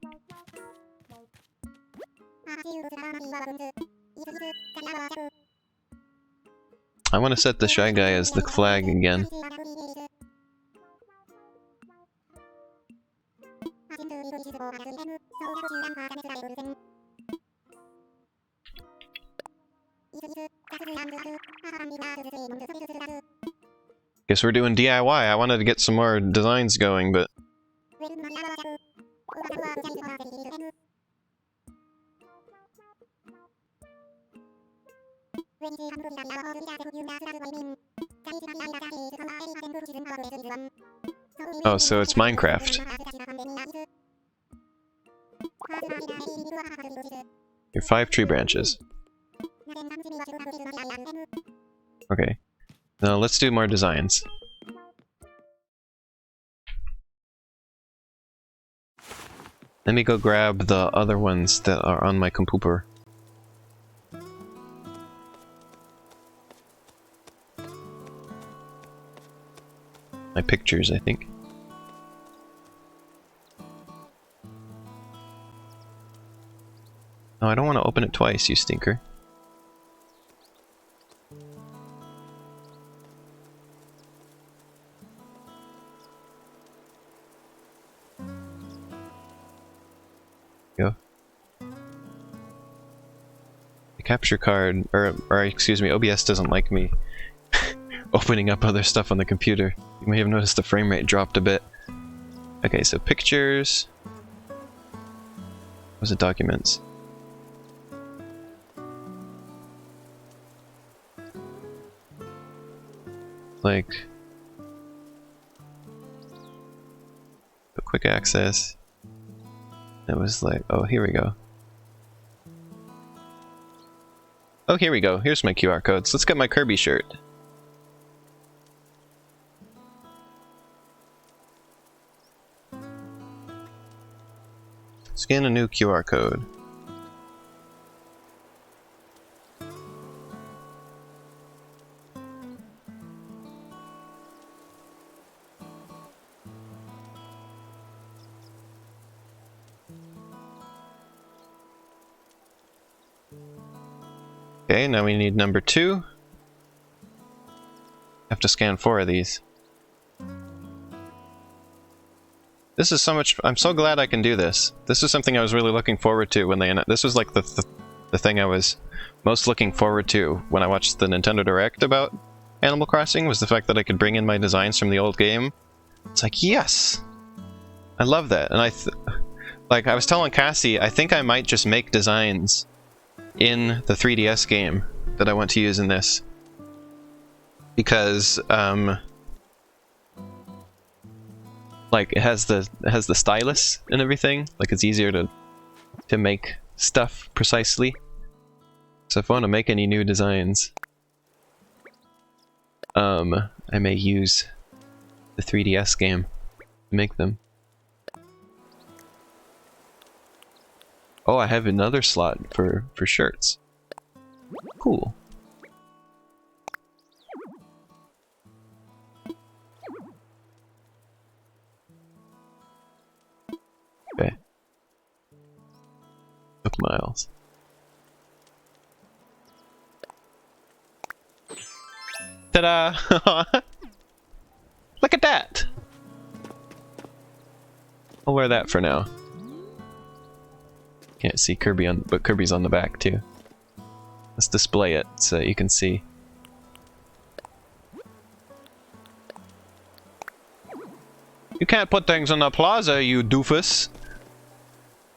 I want to set the Shy Guy as the flag again. Guess we're doing DIY. I wanted to get some more designs going, but... Oh, so it's Minecraft. Your 5 tree branches. Okay. Now let's do more designs. Let me go grab the other ones that are on my computer. My pictures, I think. Oh, I don't want to open it twice, you stinker. Go. The capture card, or excuse me, OBS doesn't like me opening up other stuff on the computer. You may have noticed the frame rate dropped a bit. Okay, so pictures. What was it? Documents. Like a quick access. It was like, oh, here we go. Oh, here we go. Here's my QR codes. Let's get my Kirby shirt. Scan a new QR code. Okay, now we need number 2. Have to scan 4 of these. This is so much. I'm so glad I can do this. This is something I was really looking forward to when they. This was like the thing I was most looking forward to when I watched the Nintendo Direct about Animal Crossing, was the fact that I could bring in my designs from the old game. It's like, yes! I love that. And I was telling Cassie, I think I might just make designs in the 3DS game that I want to use in this. Because, like, it has the stylus and everything. Like, it's easier to make stuff precisely. So if I want to make any new designs, I may use the 3DS game to make them. Oh, I have another slot for shirts. Cool. Okay. Book miles. Ta-da! Look at that! I'll wear that for now. Can't see Kirby but Kirby's on the back too. Let's display it so you can see. You can't put things in the plaza, you doofus!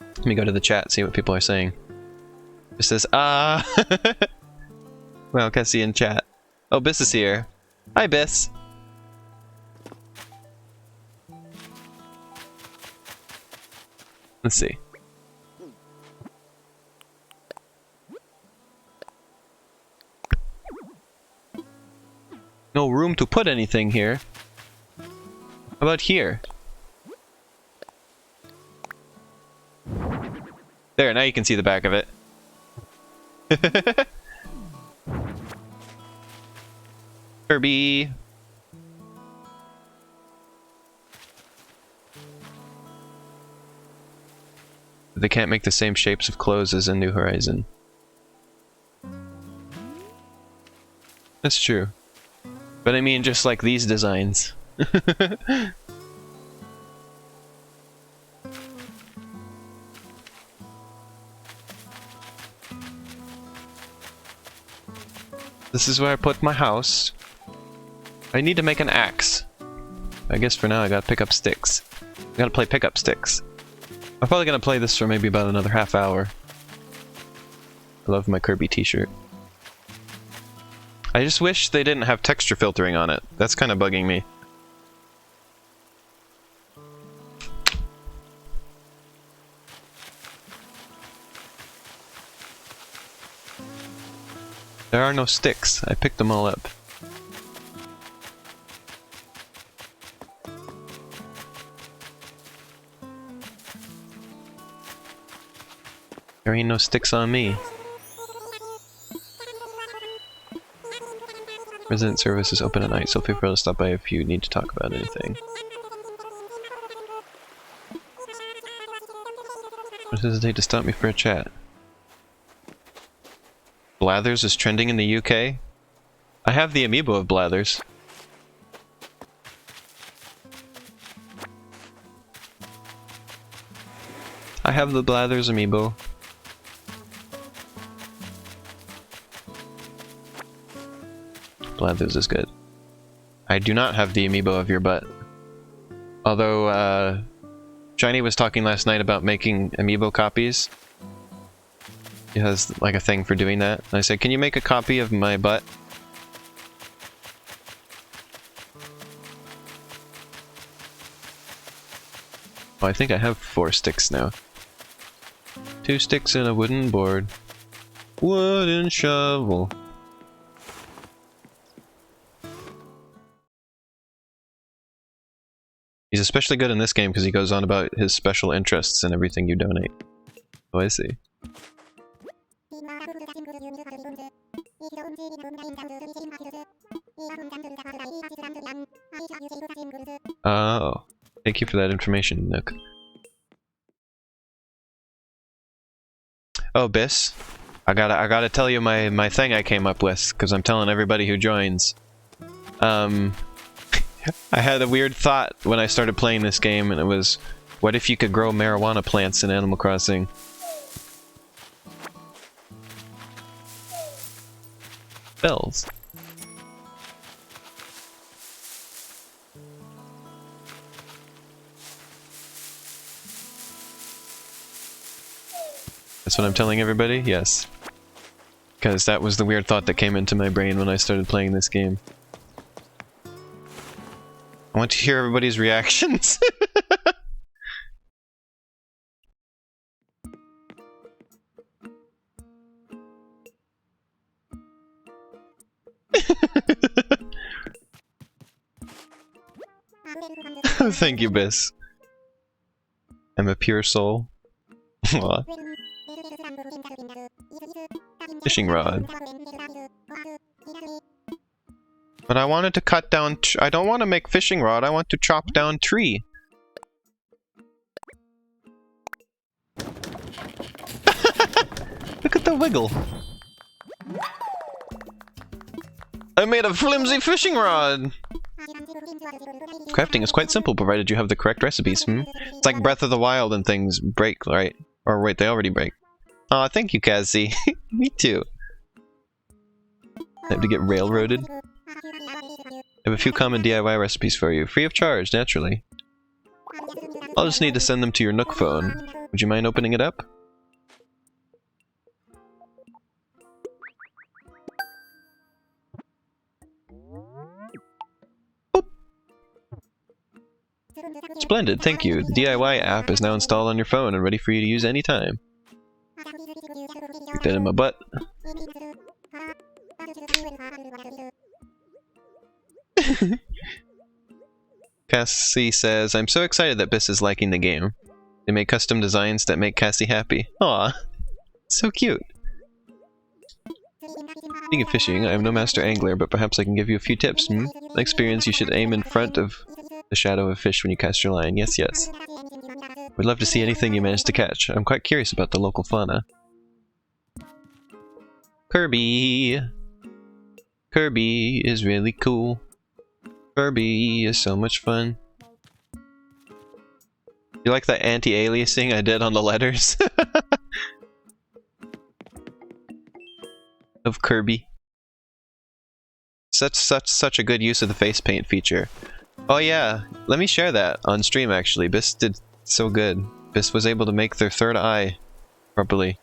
Let me go to the chat, see what people are saying. It says, well, Cassie in chat. Oh, Biss is here. Hi, Biss. Let's see. No room to put anything here. How about here? There, now you can see the back of it. Kirby! They can't make the same shapes of clothes as in New Horizon. That's true. But I mean, just like these designs. This is where I put my house. I need to make an axe. I guess for now I gotta pick up sticks. I gotta play pick up sticks. I'm probably gonna play this for maybe about another half hour. I love my Kirby t-shirt. I just wish they didn't have texture filtering on it. That's kind of bugging me. There are no sticks. I picked them all up. There ain't no sticks on me. Resident service is open at night, so feel free to stop by if you need to talk about anything. Don't hesitate to stop me for a chat. Blathers is trending in the UK? I have the amiibo of Blathers. I have the Blathers amiibo. Blathers is good. I do not have the amiibo of your butt. Although, Shiny was talking last night about making amiibo copies. He has like a thing for doing that. And I said, can you make a copy of my butt? Oh, I think I have 4 sticks now. 2 sticks and a wooden board. Wooden shovel. He's especially good in this game because he goes on about his special interests in everything you donate. Oh, I see. Oh, thank you for that information, Nook. Oh, Biss, I gotta tell you my thing I came up with because I'm telling everybody who joins. I had a weird thought when I started playing this game, and it was, what if you could grow marijuana plants in Animal Crossing? Bells. That's what I'm telling everybody? Yes. Because that was the weird thought that came into my brain when I started playing this game. I want to hear everybody's reactions. Thank you, Biss. I'm a pure soul. Fishing rod. But I wanted to cut down. I don't want to make fishing rod. I want to chop down tree. Look at the wiggle. I made a flimsy fishing rod. Crafting is quite simple, provided you have the correct recipes. It's like Breath of the Wild and things break, right? Or wait, they already break. Aw, thank you, Cassie. Me too. I have to get railroaded. I have a few common DIY recipes for you, free of charge, naturally. I'll just need to send them to your Nook phone. Would you mind opening it up? Boop. Splendid, thank you. The DIY app is now installed on your phone and ready for you to use anytime. Get that in my butt. Cassie says, I'm so excited that Biss is liking the game. They make custom designs that make Cassie happy. Aw, so cute. Speaking of fishing, I am no master angler, but perhaps I can give you a few tips. My experience, you should aim in front of the shadow of a fish when you cast your line. Yes, yes. We'd love to see anything you manage to catch. I'm quite curious about the local fauna. Kirby! Kirby is really cool. Kirby is so much fun. You like that anti-aliasing I did on the letters? Of Kirby. Such a good use of the face paint feature. Oh yeah, let me share that on stream actually. Biss did so good. Biss was able to make their third eye properly.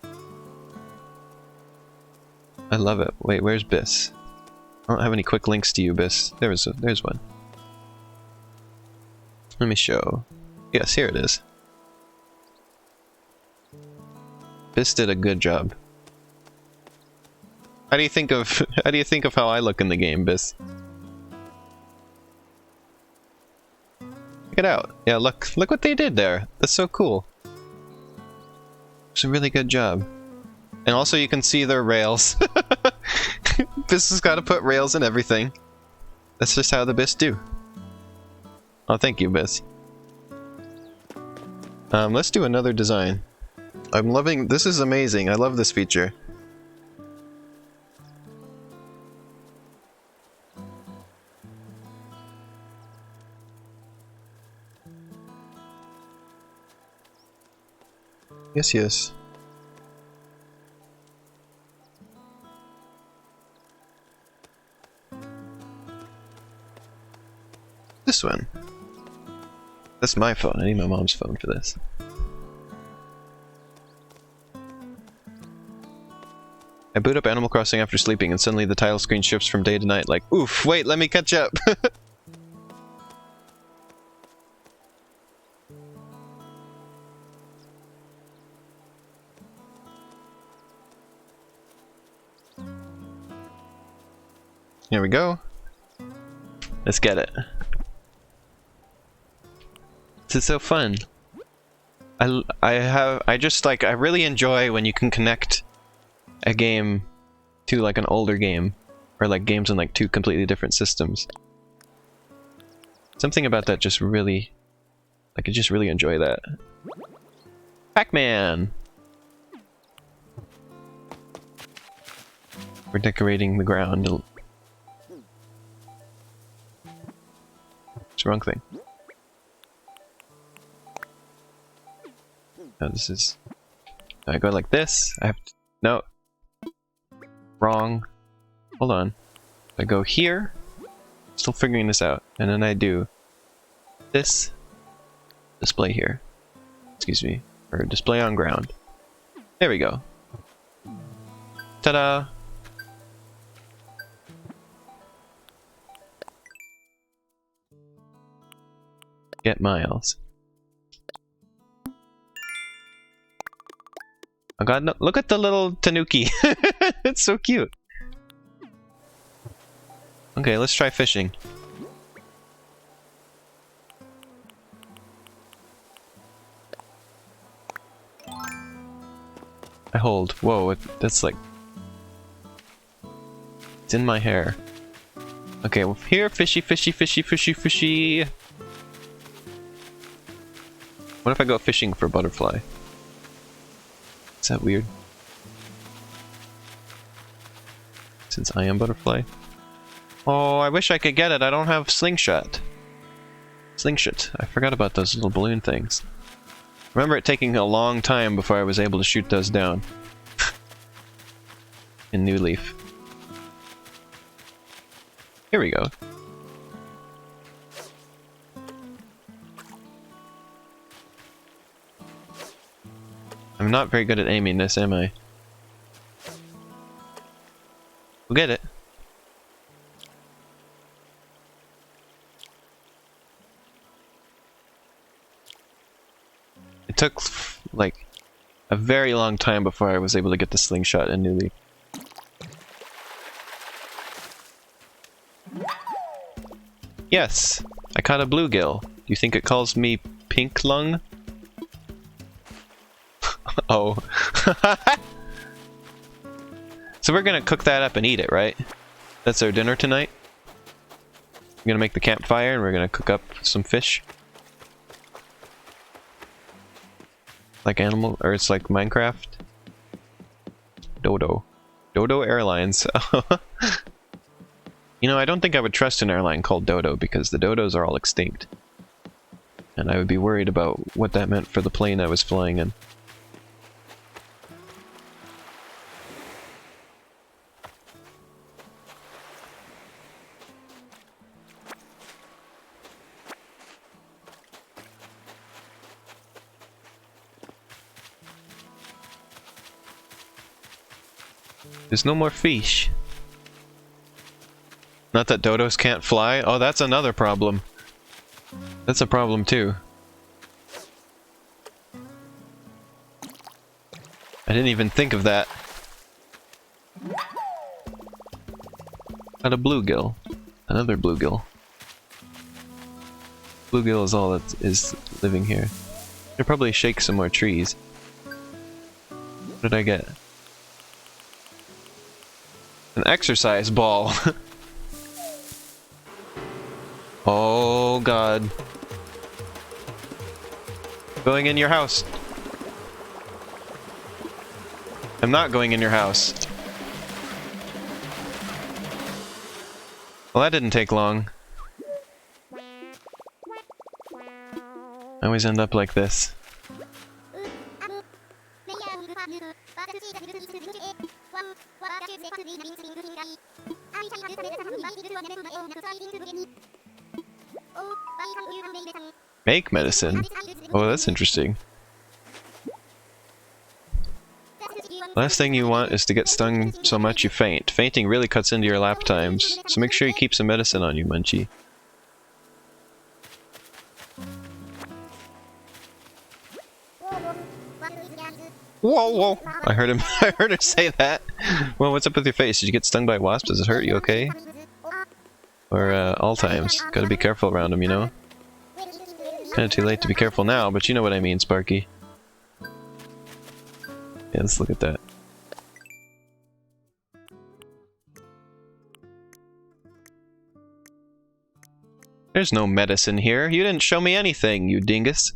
I love it. Wait, where's Biss? I don't have any quick links to you, Biss. There's one. Let me show. Yes, here it is. Biss did a good job. How do you think of how I look in the game, Biss? Check it out. Yeah, look what they did there. That's so cool. It's a really good job. And also you can see their rails. Biss has got to put rails in everything. That's just how the Biss do. Oh, thank you, Biss. Let's do another design. I'm loving... This is amazing. I love this feature. Yes, yes. This one. That's my phone. I need my mom's phone for this. I boot up Animal Crossing after sleeping and suddenly the title screen shifts from day to night like, oof, wait, let me catch up. Here we go. Let's get it. This is so fun. I really enjoy when you can connect a game to like an older game, or like games on like two completely different systems. Something about that just really, I just really enjoy that. Pac-Man! We're decorating the ground. It's the wrong thing. No, this is... I go like this. I have to... No. Wrong. Hold on. I go here. Still figuring this out. And then I do this. Display here. Excuse me. Or display on ground. There we go. Ta-da! Get miles. Oh god, no, look at the little tanuki. It's so cute. Okay, let's try fishing. I hold. Whoa, that's like... It's in my hair. Okay, well, here, fishy, fishy, fishy, fishy, fishy. What if I go fishing for butterfly? Is that weird? Since I am butterfly. Oh, I wish I could get it. I don't have slingshot. Slingshot. I forgot about those little balloon things. Remember it taking a long time before I was able to shoot those down. In New Leaf. Here we go. I'm not very good at aiming this, am I? We'll get it. It took, like, a very long time before I was able to get the slingshot in New Leaf. Yes! I caught a bluegill. Do you think it calls me pink lung? Oh. So we're gonna cook that up and eat it, right? That's our dinner tonight? We're gonna make the campfire and we're gonna cook up some fish. Like animal, or it's like Minecraft. Dodo. Dodo Airlines. You know, I don't think I would trust an airline called Dodo because the dodos are all extinct. And I would be worried about what that meant for the plane I was flying in. There's no more fish. Not that dodos can't fly. Oh, that's another problem. That's a problem too. I didn't even think of that. Got a bluegill. Another bluegill. Bluegill is all that is living here. Should probably shake some more trees. What did I get? An exercise ball. Oh god. Going in your house. I'm not going in your house. Well, that didn't take long. I always end up like this. Make medicine? Oh, that's interesting. Last thing you want is to get stung so much you faint. Fainting really cuts into your lap times, so make sure you keep some medicine on you, Munchie. Whoa, whoa! I heard him. I heard her say that. Well, what's up with your face? Did you get stung by a wasp? Does it hurt? You okay? Or all times. Gotta be careful around them, you know? Kinda too late to be careful now, but you know what I mean, Sparky. Yeah, let's look at that. There's no medicine here. You didn't show me anything, you dingus.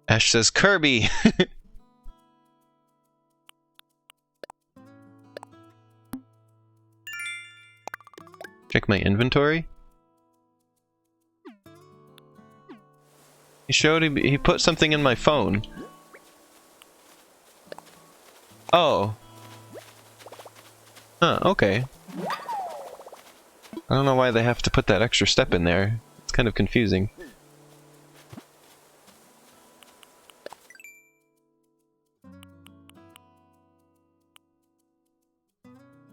Ash says Kirby! Check my inventory. He put something in my phone. Oh. Huh, okay. I don't know why they have to put that extra step in there. It's kind of confusing.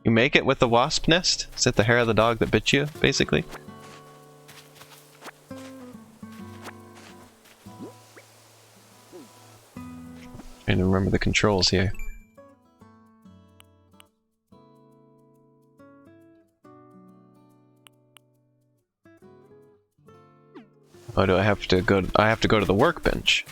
You make it with the wasp nest? Is it the hair of the dog that bit you, basically? Trying to remember the controls here. Oh, do I have to go? I have to go to the workbench.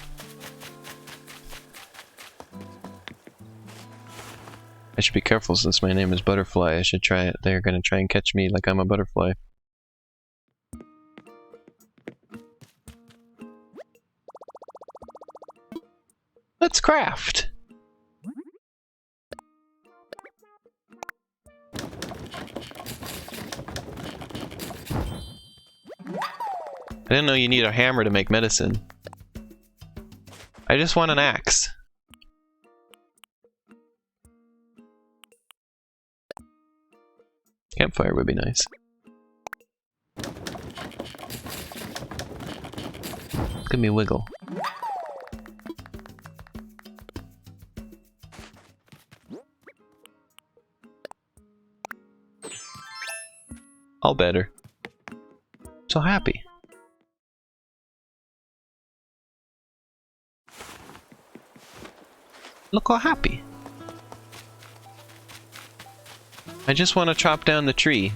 I should be careful since my name is Butterfly. I should try it. They're gonna try and catch me like I'm a butterfly. Let's craft! I didn't know you need a hammer to make medicine. I just want an axe. Campfire would be nice. Give me a wiggle. All better. So happy. Look how happy. I just want to chop down the tree.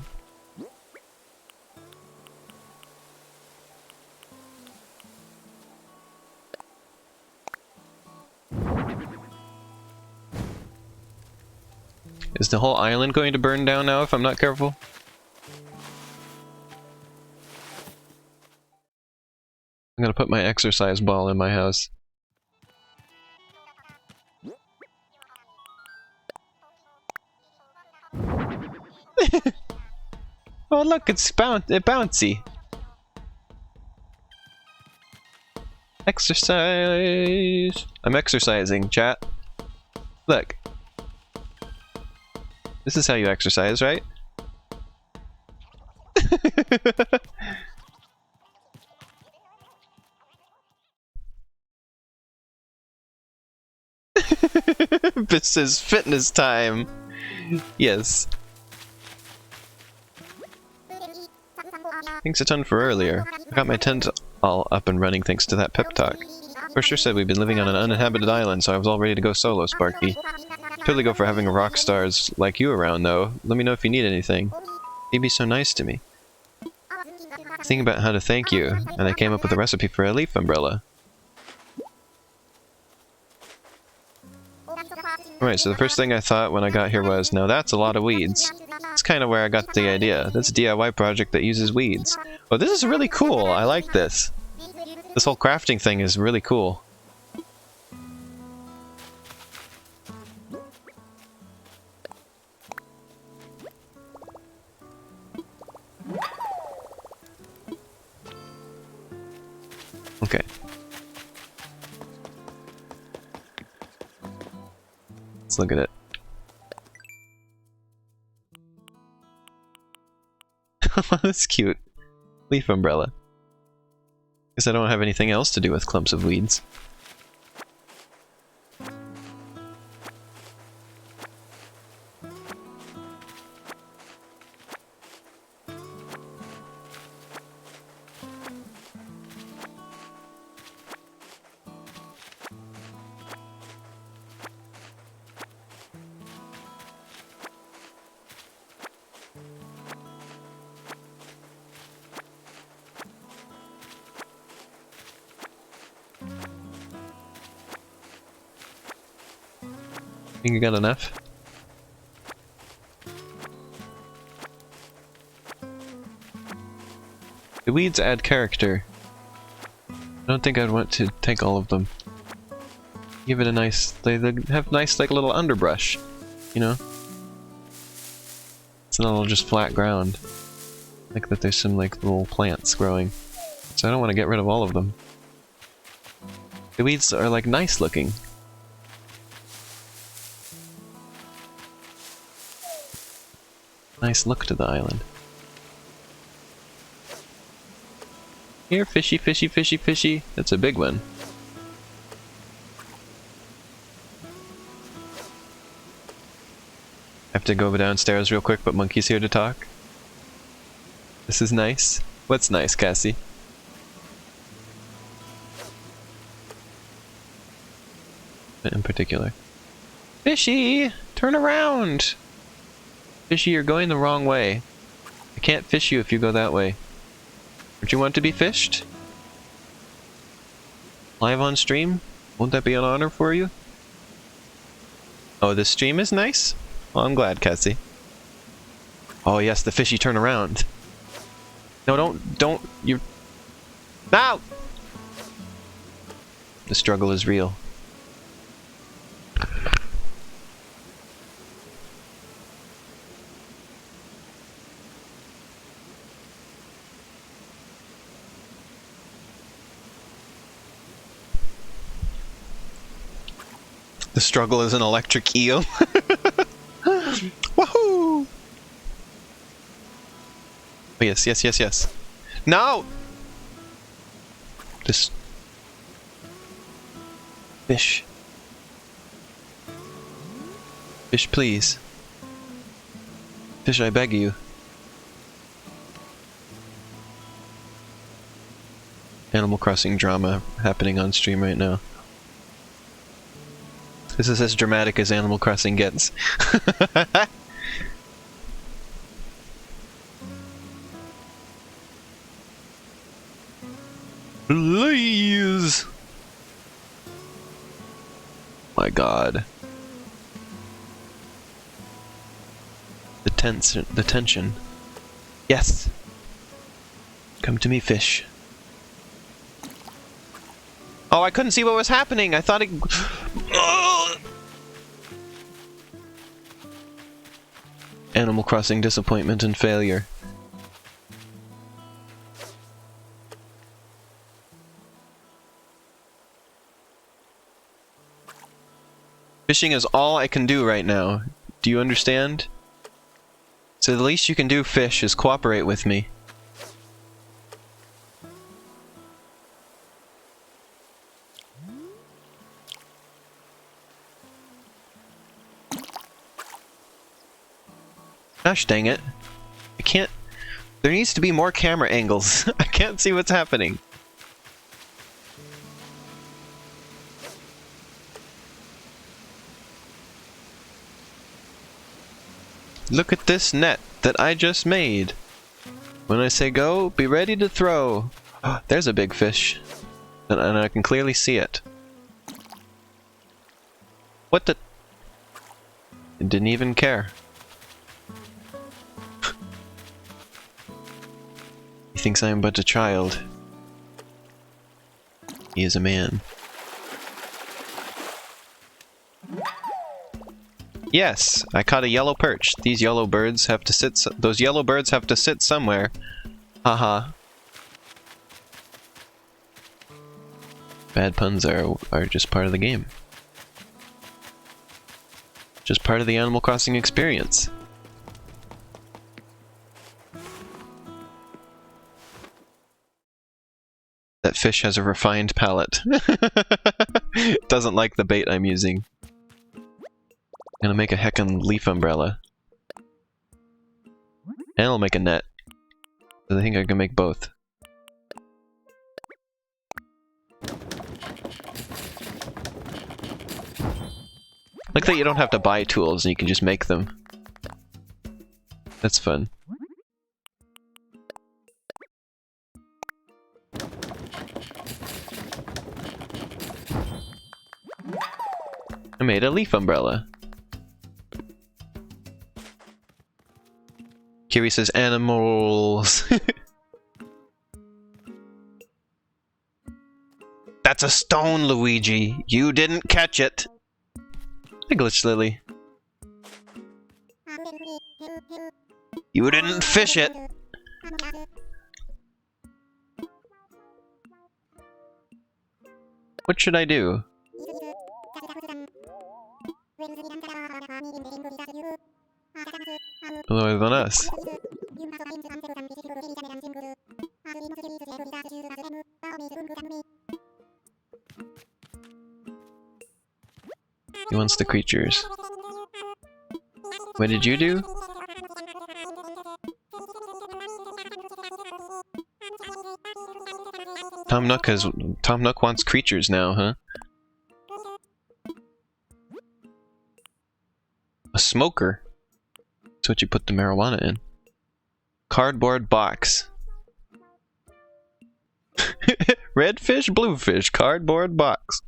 Is the whole island going to burn down now if I'm not careful? I'm gonna put my exercise ball in my house. Oh look, it's bouncy. Exercise. I'm exercising, chat. Look. This is how you exercise, right? This is fitness time. Yes. Thanks a ton for earlier. I got my tent all up and running thanks to that pep talk. For sure said we've been living on an uninhabited island, so I was all ready to go solo, Sparky. Totally go for having rock stars like you around, though. Let me know if you need anything. You'd be so nice to me. Thinking about how to thank you, and I came up with a recipe for a leaf umbrella. Alright, so the first thing I thought when I got here was, now that's a lot of weeds. That's kind of where I got the idea. That's a DIY project that uses weeds. Oh, this is really cool. I like this. This whole crafting thing is really cool. Okay. Let's look at it. That's cute. Leaf umbrella. Guess I don't have anything else to do with clumps of weeds. Think you got enough? The weeds add character. I don't think I'd want to take all of them. Give it a nice... They have nice, like, little underbrush. You know? It's not all just flat ground. Like that there's some, like, little plants growing. So I don't want to get rid of all of them. The weeds are, like, nice looking. Nice look to the island. Here, fishy, fishy, fishy, fishy. That's a big one. I have to go downstairs real quick, but Monkey's here to talk. This is nice. What's nice, Cassie? In particular. Fishy! Turn around! Fishy, you're going the wrong way. I can't fish you if you go that way. Don't you want to be fished? Live on stream? Won't that be an honor for you? Oh, this stream is nice? Well, I'm glad, Cassie. Oh yes, the fishy turn around. No, don't, you... No! The struggle is real. The struggle is an electric eel. Woohoo! Oh, yes, yes, yes, yes. No! Just... Fish. Fish, please. Fish, I beg you. Animal Crossing drama happening on stream right now. This is as dramatic as Animal Crossing gets. Please! My god. The tension. Yes! Come to me, fish. Oh, I couldn't see what was happening! I thought it... Animal Crossing disappointment and failure. Fishing is all I can do right now. Do you understand? So the least you can do, fish, is cooperate with me. Gosh dang it. I can't... There needs to be more camera angles. I can't see what's happening. Look at this net that I just made. When I say go, be ready to throw. There's a big fish. And I can clearly see it. What the... It didn't even care. He thinks I am but a child. He is a man. Yes, I caught a yellow perch. These yellow birds have to sit... Those yellow birds have to sit somewhere. Haha. Bad puns are just part of the game. Just part of the Animal Crossing experience. That fish has a refined palate. It doesn't like the bait I'm using. I'm gonna make a heckin' leaf umbrella. And I'll make a net. I think I can make both. Like that you don't have to buy tools and you can just make them. That's fun. I made a leaf umbrella. Kiwi says animals. That's a stone, Luigi. You didn't catch it. I glitched Lily. You didn't fish it. What should I do? Lower than us. He wants the creatures. What did you do? Tom Nook wants creatures now, huh? A smoker. That's what you put the marijuana in. Cardboard box. Red fish, blue fish, cardboard box.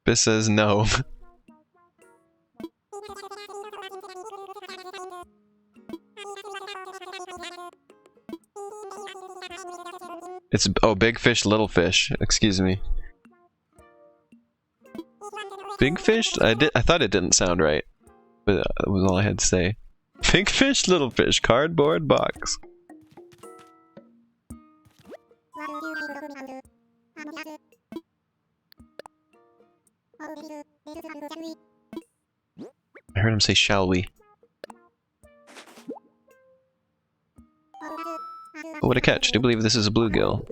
This says no. It's big fish, little fish. Excuse me. Big fish? I thought it didn't sound right, but that was all I had to say. Big fish, little fish, cardboard box. I heard him say, shall we? Oh, what a catch. I do believe this is a bluegill.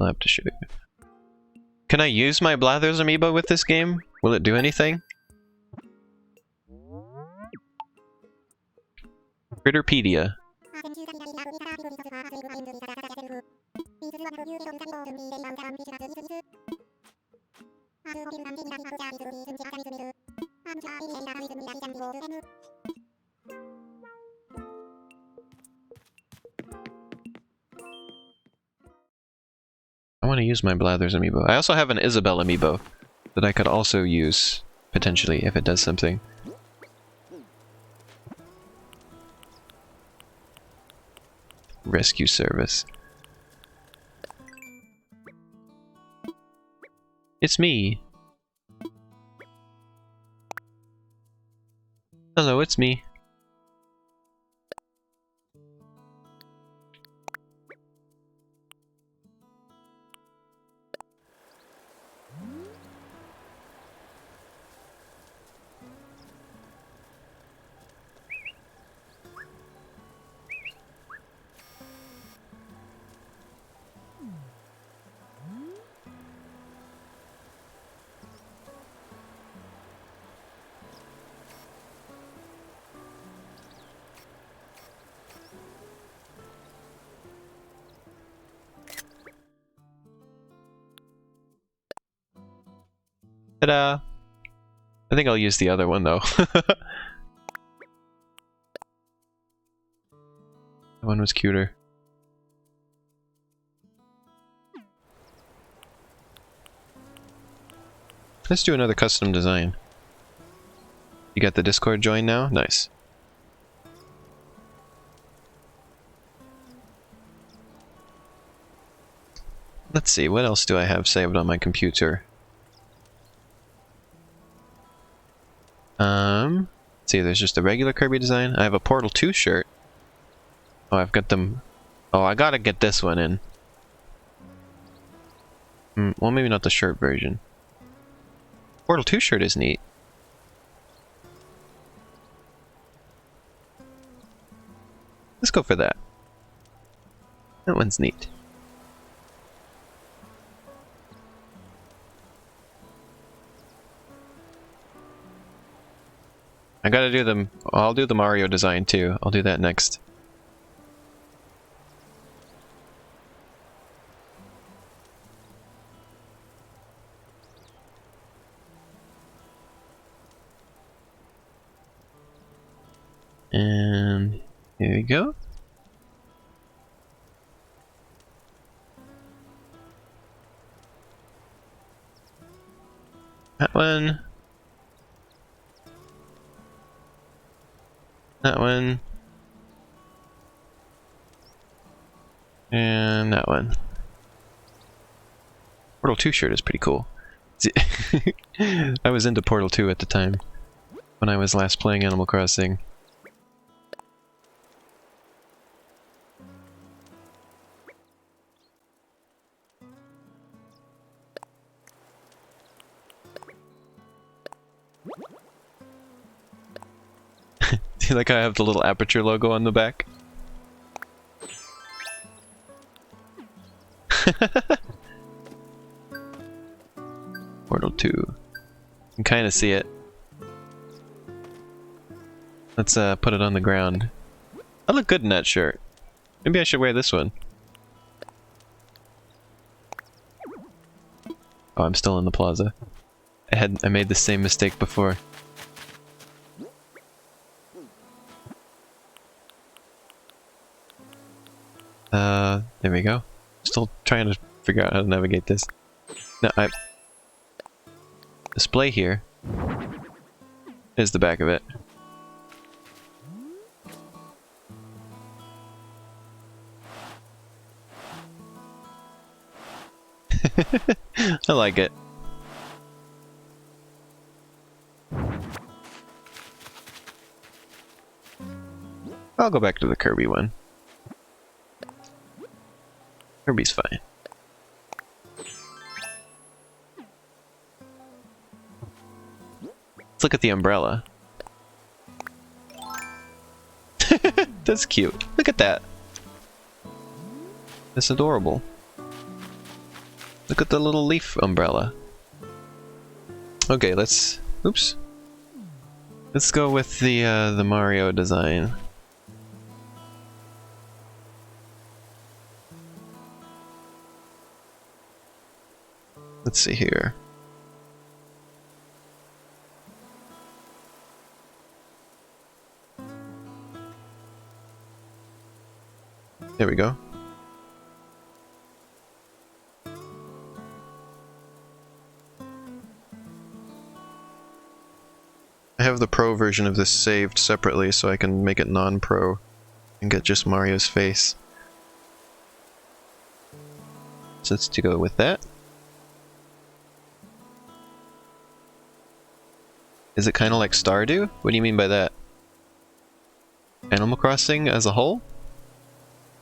I'll have to show you. Can I use my Blathers amiibo with this game? Will it do anything? Critterpedia. I want to use my Blathers amiibo. I also have an Isabelle amiibo that I could also use, potentially, if it does something. Rescue service. It's me. Hello, it's me. Ta-da! I think I'll use the other one though. That one was cuter. Let's do another custom design. You got the Discord join now? Nice. Let's see, what else do I have saved on my computer? Let's see, there's just a regular Kirby design. I have a Portal 2 shirt. Oh, I've got them. Oh, I gotta get this one in. Well, maybe not the shirt version. Portal 2 shirt is neat. Let's go for that. That one's neat. I gotta do them. I'll do the Mario design too. I'll do that next. And here we go. That one. That one. And that one. Portal 2 shirt is pretty cool. I was into Portal 2 at the time, when I was last playing Animal Crossing. Do you like how I have the little aperture logo on the back? Portal 2. You can kind of see it. Let's put it on the ground. I look good in that shirt. Maybe I should wear this one. Oh, I'm still in the plaza. I made the same mistake before. There we go. Still trying to figure out how to navigate this. No, display here is the back of it. I like it. I'll go back to the Kirby one. Kirby's fine. Let's look at the umbrella. That's cute. Look at that. That's adorable. Look at the little leaf umbrella. Okay, let's... Oops. Let's go with the Mario design. Let's see here. There we go. I have the Pro version of this saved separately so I can make it non-Pro and get just Mario's face. So let's go with that. Is it kind of like Stardew? What do you mean by that? Animal Crossing as a whole?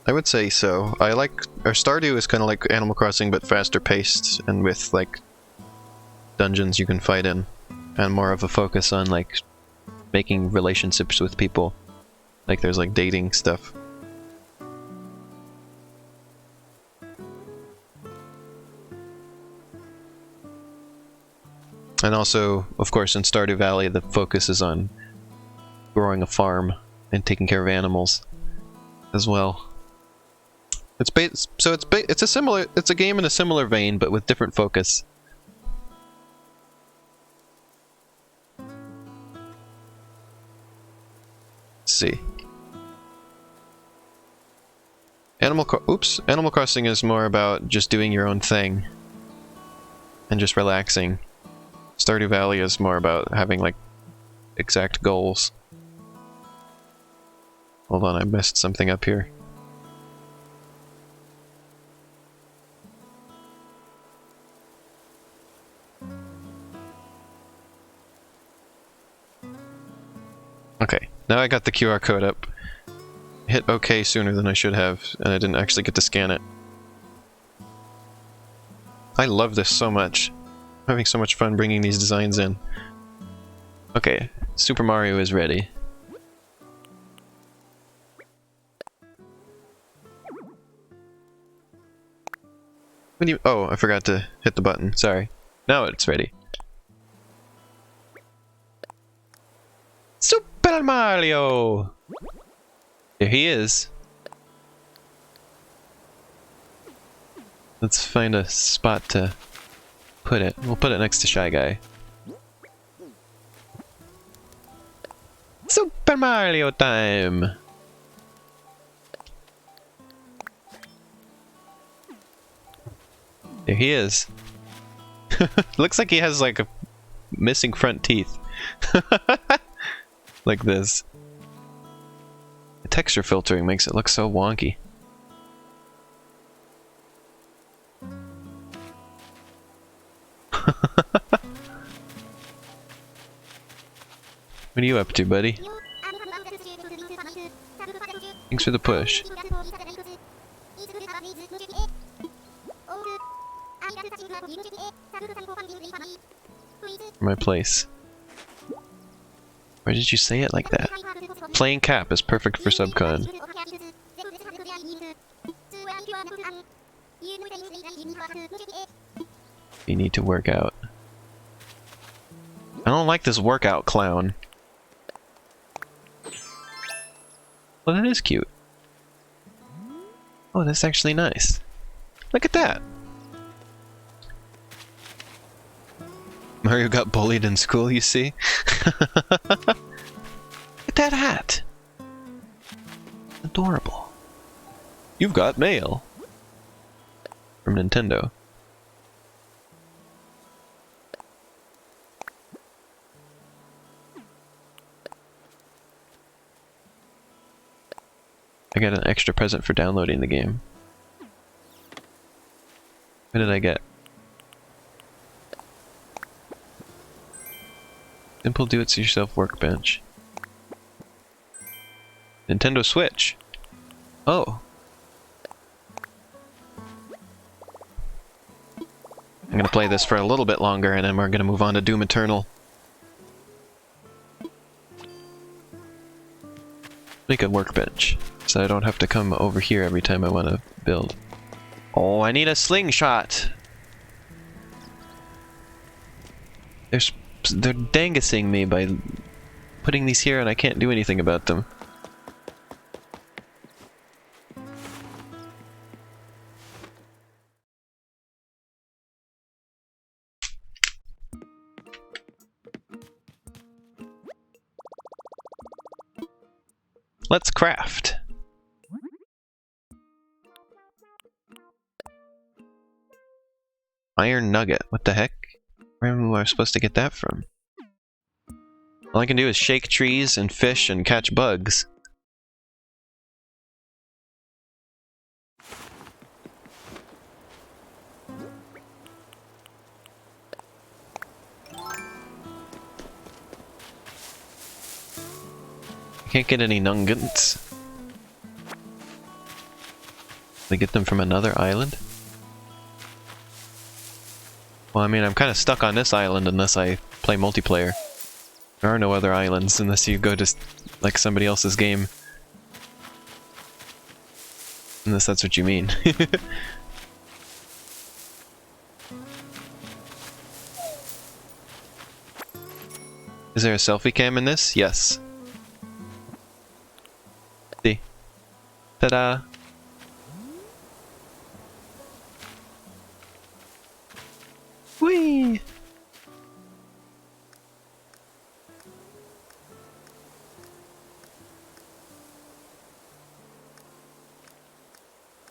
I would say so. Stardew is kind of like Animal Crossing but faster paced and with like dungeons you can fight in. And more of a focus on like making relationships with people. Like there's like dating stuff. And also, of course, in Stardew Valley the focus is on growing a farm and taking care of animals as well. It's a game in a similar vein but with different focus. See. Animal Crossing is more about just doing your own thing and just relaxing. Stardew Valley is more about having like exact goals. Hold on, I messed something up here. Okay, now I got the QR code up. Hit OK sooner than I should have, and I didn't actually get to scan it. I love this so much. I'm having so much fun bringing these designs in. Okay, Super Mario is ready. What do you... Oh, I forgot to hit the button. Sorry. Now it's ready. Super Mario! There he is. Let's find a spot to put it. We'll put it next to Shy Guy. Super Mario time! There he is. Looks like he has like a missing front teeth. Like this. The texture filtering makes it look so wonky. What are you up to, buddy? Thanks for the push. My place. Why did you say it like that? Playing cap is perfect for subcon. You need to work out. I don't like this workout clown. Well, that is cute. Oh, that's actually nice. Look at that! Mario got bullied in school, you see? Look at that hat! Adorable. You've got mail! From Nintendo. I got an extra present for downloading the game. What did I get? Simple do-it-yourself workbench. Nintendo Switch! Oh! I'm gonna play this for a little bit longer and then we're gonna move on to Doom Eternal. Make a workbench, so I don't have to come over here every time I want to build. Oh, I need a slingshot! They're dangusing me by putting these here and I can't do anything about them. Let's craft. Iron nugget. What the heck? Where am I supposed to get that from? All I can do is shake trees and fish and catch bugs. Can't get any nuggets. They get them from another island? Well, I mean, I'm kind of stuck on this island unless I play multiplayer. There are no other islands unless you go to, like, somebody else's game. Unless that's what you mean. Is there a selfie cam in this? Yes. See? Ta-da! Whee!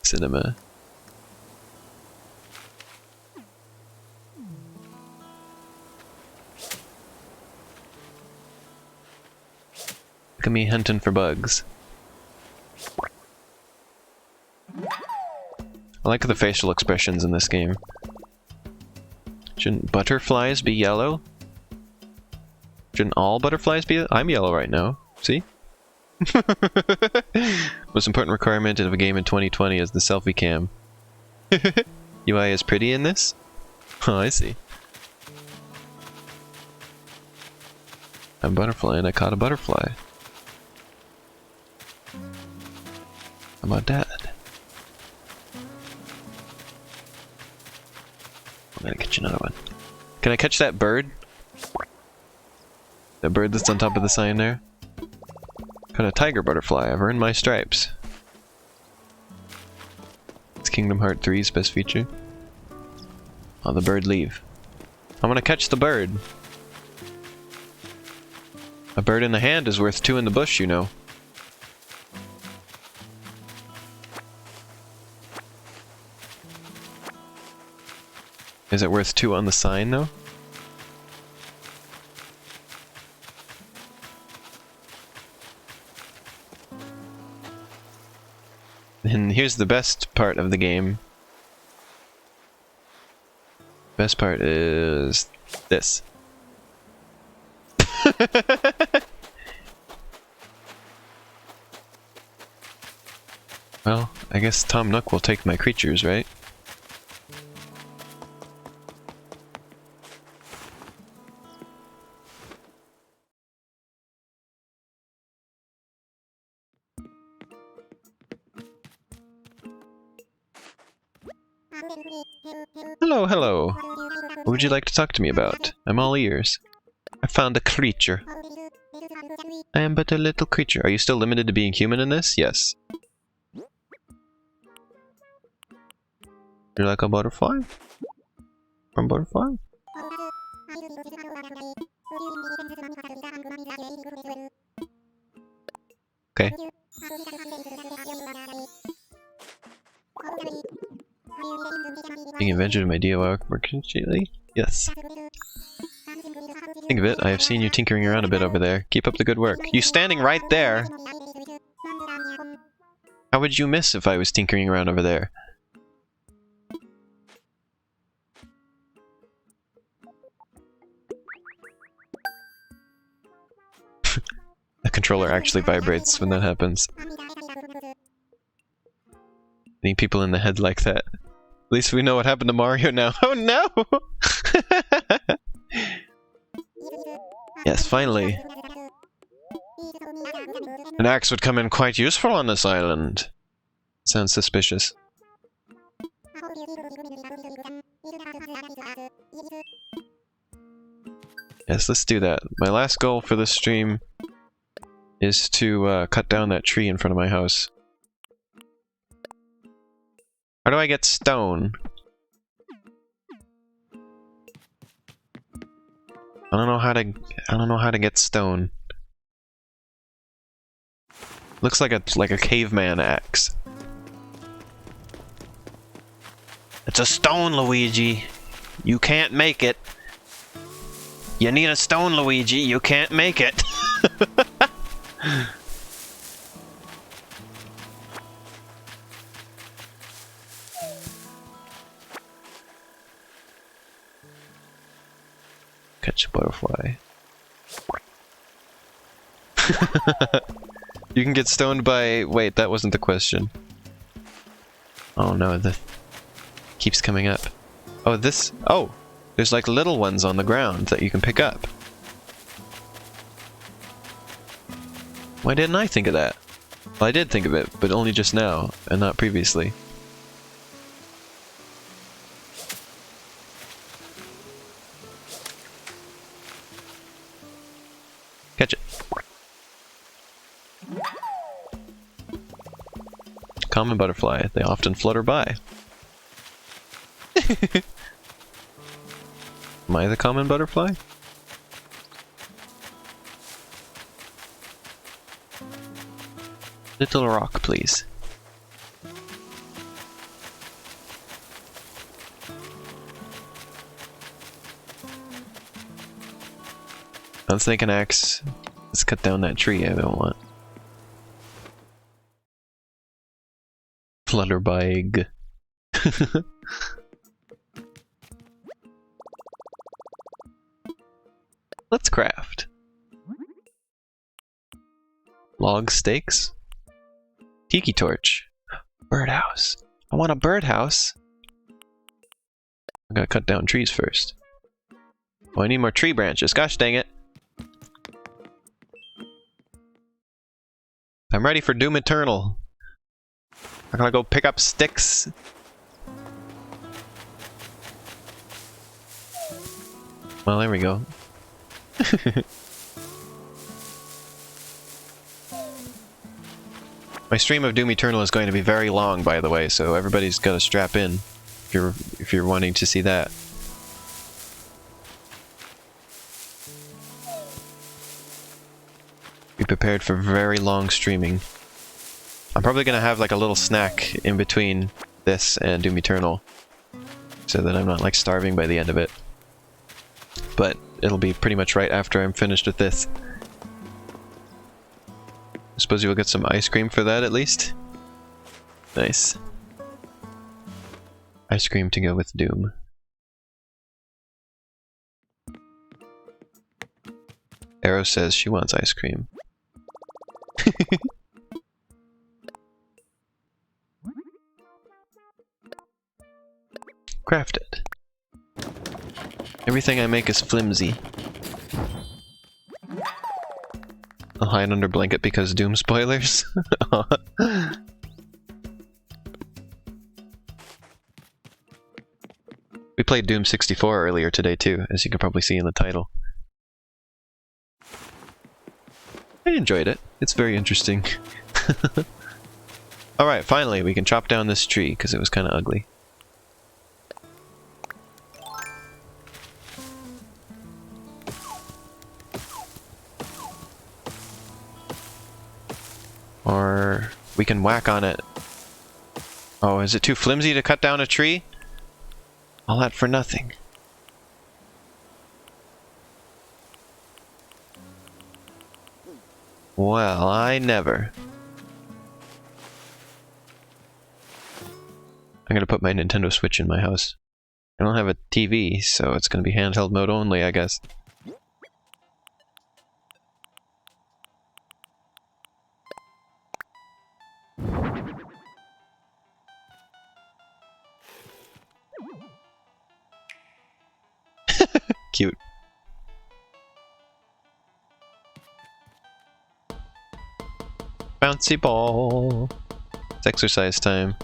Cinema. Look at me hunting for bugs. I like the facial expressions in this game. Shouldn't butterflies be yellow? Shouldn't all butterflies be? I'm yellow right now. See? Most important requirement of a game in 2020 is the selfie cam. UI is pretty in this? Oh, I see. I'm a butterfly and I caught a butterfly. How about that? I'm gonna catch another one. Can I catch that bird? That bird that's on top of the sign there? Got a tiger butterfly. I've earned my stripes. It's Kingdom Hearts 3's best feature. Oh, the bird leave. I want to catch the bird. A bird in the hand is worth 2 in the bush, you know. Is it worth 2 on the sign, though? And here's the best part of the game. Best part is this. Well, I guess Tom Nook will take my creatures, right? Hello, hello. What would you like to talk to me about? I'm all ears. I found a creature. I am but a little creature. Are you still limited to being human in this? Yes. You're like a butterfly? From butterfly? Okay. Being invented in my DIY work completely? Yes. Think of it, I have seen you tinkering around a bit over there. Keep up the good work. You standing right there! How would you miss if I was tinkering around over there? The controller actually vibrates when that happens. Hitting people in the head like that. At least we know what happened to Mario now. Oh no! Yes, finally. An axe would come in quite useful on this island. Sounds suspicious. Yes, let's do that. My last goal for this stream is to cut down that tree in front of my house. How do I get stone? I don't know how to get stone. Looks like a caveman axe. It's a stone, Luigi. You can't make it. You need a stone, Luigi. You can't make it. Catch a butterfly. You can get stoned by... Wait, that wasn't the question. Oh no, the... keeps coming up. Oh, this... Oh! There's like little ones on the ground that you can pick up. Why didn't I think of that? Well, I did think of it, but only just now, and not previously. Catch it. Common butterfly. They often flutter by. Am I the common butterfly? Little rock, please. Let's make an axe. Let's cut down that tree I don't want. FlutterBug. Let's craft. Log stakes. Tiki torch. Birdhouse. I want a birdhouse. I gotta cut down trees first. Oh, I need more tree branches. Gosh dang it. I'm ready for Doom Eternal. I'm gonna go pick up sticks. Well, there we go. My stream of Doom Eternal is going to be very long, by the way, so everybody's got to strap in if you're wanting to see that. Be prepared for very long streaming. I'm probably gonna have like a little snack in between this and Doom Eternal, so that I'm not like starving by the end of it. But it'll be pretty much right after I'm finished with this. I suppose you'll get some ice cream for that at least? Nice. Ice cream to go with Doom. Arrow says she wants ice cream. Craft it. Everything I make is flimsy. I'll hide under blanket because Doom spoilers. We played Doom 64 earlier today too, as you can probably see in the title. I enjoyed it. It's very interesting. Alright, finally we can chop down this tree, because it was kind of ugly. Or we can whack on it. Oh, is it too flimsy to cut down a tree? All that for nothing. Well, I never. I'm gonna put my Nintendo Switch in my house. I don't have a TV, so it's gonna be handheld mode only, I guess. Cute. Bouncy ball. It's exercise time.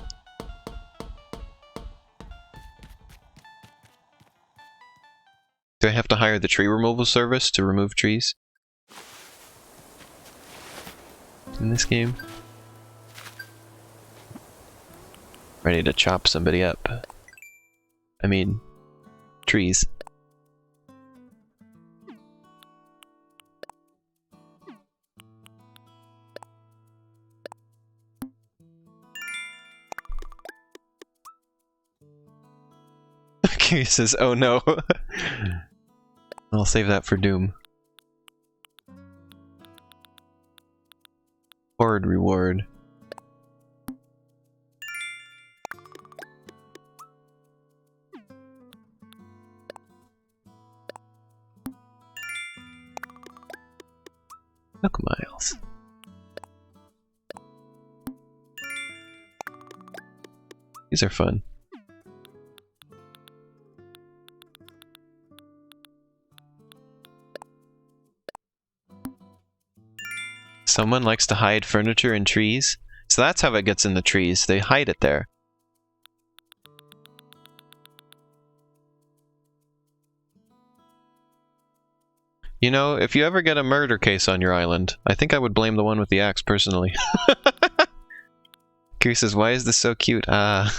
Do I have to hire the tree removal service to remove trees in this game? Ready to chop somebody up. I mean, trees. He says, oh no. I'll save that for Doom. Horde reward. Nook miles. These are fun. Someone likes to hide furniture in trees. So that's how it gets in the trees. They hide it there. You know, if you ever get a murder case on your island, I think I would blame the one with the axe personally. Kiri says, why is this so cute? Yeah,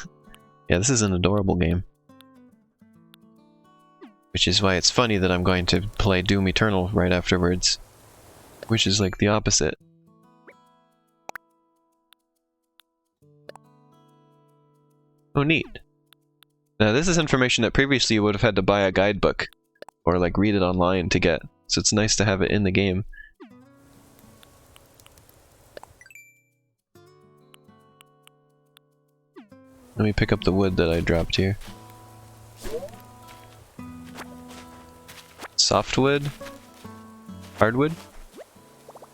this is an adorable game. Which is why it's funny that I'm going to play Doom Eternal right afterwards. Which is like the opposite. Oh, neat. Now this is information that previously you would have had to buy a guidebook or like read it online to get. So it's nice to have it in the game. Let me pick up the wood that I dropped here. Softwood? Hardwood?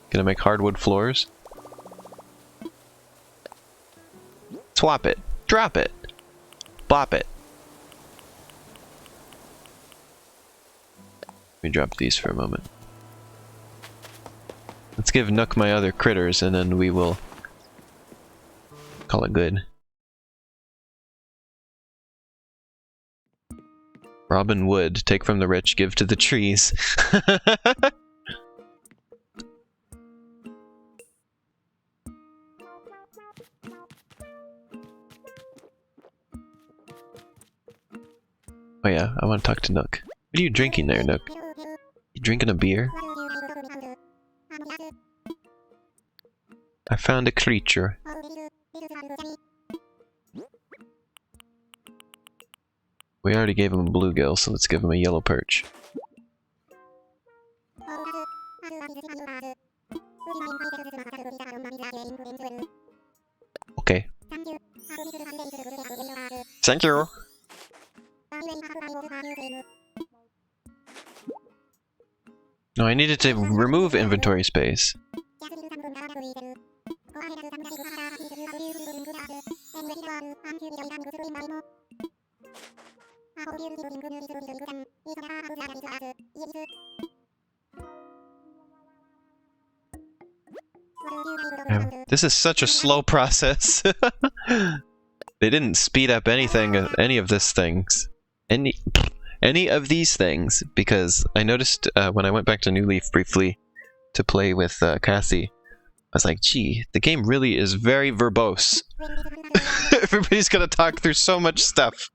Gonna make hardwood floors. Swap it. Drop it. Bop it. Let me drop these for a moment. Let's give Nook my other critters and then we will call it good. Robin Wood, take from the rich, give to the trees. Oh yeah, I want to talk to Nook. What are you drinking there, Nook? You drinking a beer? found a creature. We already gave him a bluegill, so let's give him a yellow perch. Okay. Thank you. No, I needed to remove inventory space. This is such a slow process. They didn't speed up anything, any of these things. Any of these things, because I noticed when I went back to New Leaf briefly to play with Cassie, I was like, gee, the game really is very verbose. Everybody's gonna talk through so much stuff.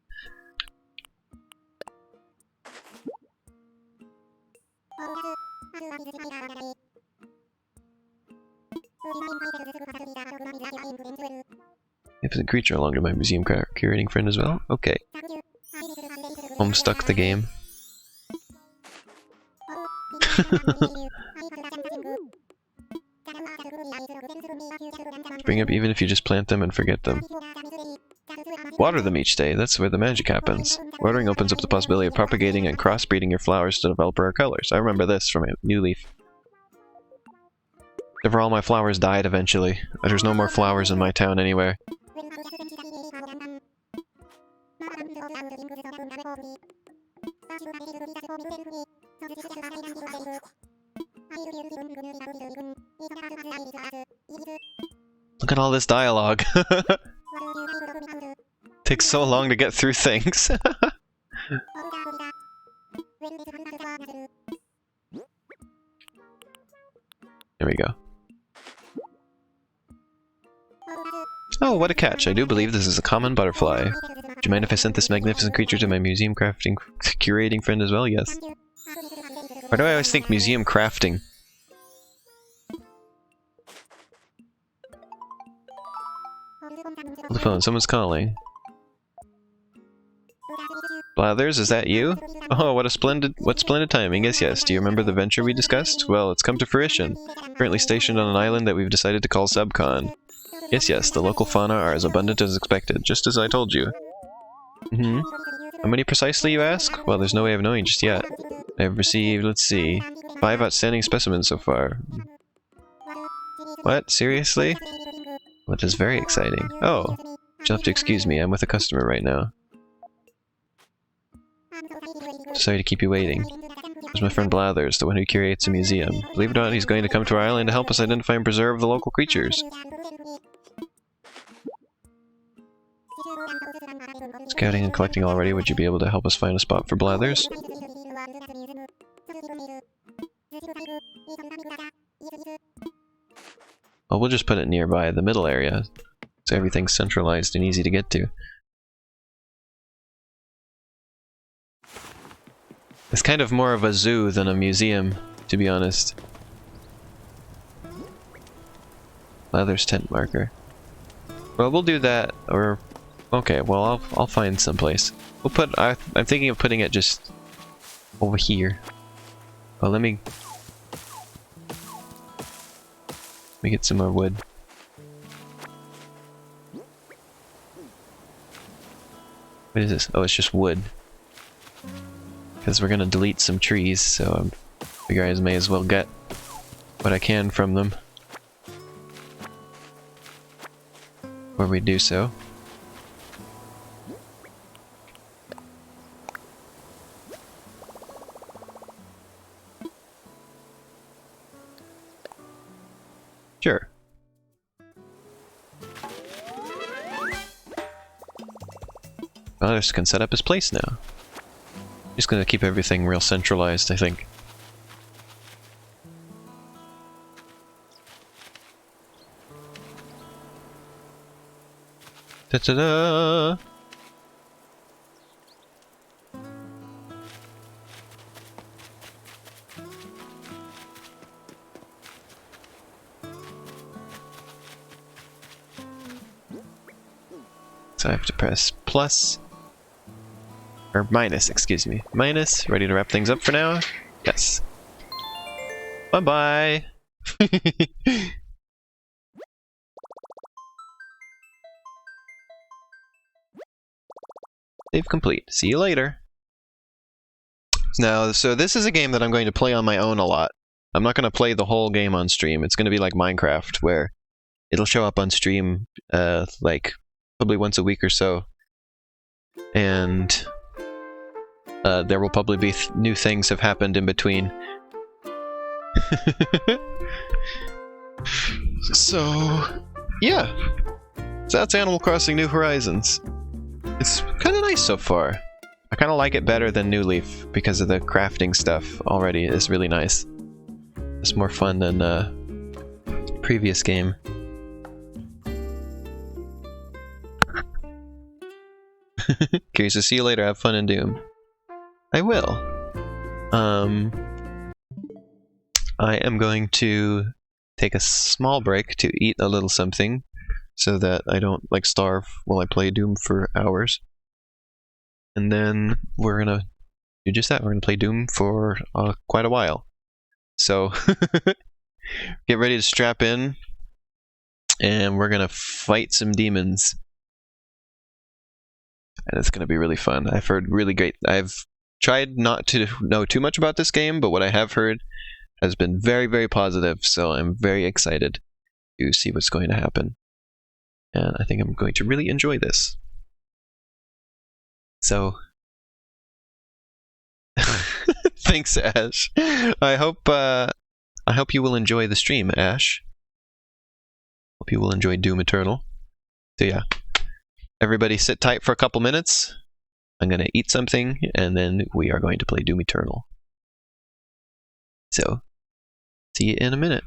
If it's a creature along to my museum curating friend as well? Okay. Homestuck the game. Bring up even if you just plant them and forget them. Water them each day, that's where the magic happens. Watering opens up the possibility of propagating and crossbreeding your flowers to develop rare colors. I remember this from New Leaf. If all my flowers died eventually. There's no more flowers in my town anywhere. Look at all this dialogue. Takes so long to get through things. There we go. Oh, what a catch. I do believe this is a common butterfly. Do you mind if I sent this magnificent creature to my museum crafting curating friend as well? Yes. Why do I always think museum crafting? Hold the phone, someone's calling. Blathers, is that you? Oh, what splendid timing. Yes. Do you remember the venture we discussed? Well, it's come to fruition. Currently stationed on an island that we've decided to call Subcon. Yes, the local fauna are as abundant as expected, just as I told you. How many precisely, you ask? Well, there's no way of knowing just yet. I've received, let's see, 5 outstanding specimens so far. What? Seriously? Well, that is very exciting. Oh, you'll have to excuse me, I'm with a customer right now. Sorry to keep you waiting. There's my friend Blathers, the one who curates a museum. Believe it or not, he's going to come to our island to help us identify and preserve the local creatures. Scouting and collecting already, would you be able to help us find a spot for Blathers? Well, we'll just put it nearby, the middle area, so everything's centralized and easy to get to. It's kind of more of a zoo than a museum, to be honest. Blathers tent marker. Well, we'll do that, or... Okay, well, I'll find someplace. We'll put... I'm thinking of putting it just... over here. Well, let me get some more wood. What is this? Oh, it's just wood. Because we're gonna delete some trees, so I figure I may as well get what I can from them. Before we do so. Sure. Blathers can set up his place now. Just gonna keep everything real centralized, I think. Ta-ta-da! So I have to press plus, or minus, excuse me. Minus, ready to wrap things up for now? Yes. Bye-bye! Save complete. See you later. Now, so this is a game that I'm going to play on my own a lot. I'm not going to play the whole game on stream. It's going to be like Minecraft, where it'll show up on stream like probably once a week or so. And there will probably be new things have happened in between. So, yeah. So that's Animal Crossing New Horizons. It's kind of nice so far. I kind of like it better than New Leaf because of the crafting stuff already is really nice. It's more fun than previous game. Curious to see you later. Have fun in Doom. I will. I am going to take a small break to eat a little something so that I don't like starve while I play Doom for hours. And then we're gonna do just that. We're gonna play Doom for quite a while. So get ready to strap in, and we're gonna fight some demons. And it's gonna be really fun. I've heard really great. I've tried not to know too much about this game, but what I have heard has been very, very positive. So I'm very excited to see what's going to happen. And I think I'm going to really enjoy this. So, thanks, Ash. I hope you will enjoy the stream, Ash. Hope you will enjoy Doom Eternal. So yeah, everybody sit tight for a couple minutes. I'm gonna eat something, and then we are going to play Doom Eternal. So, see you in a minute.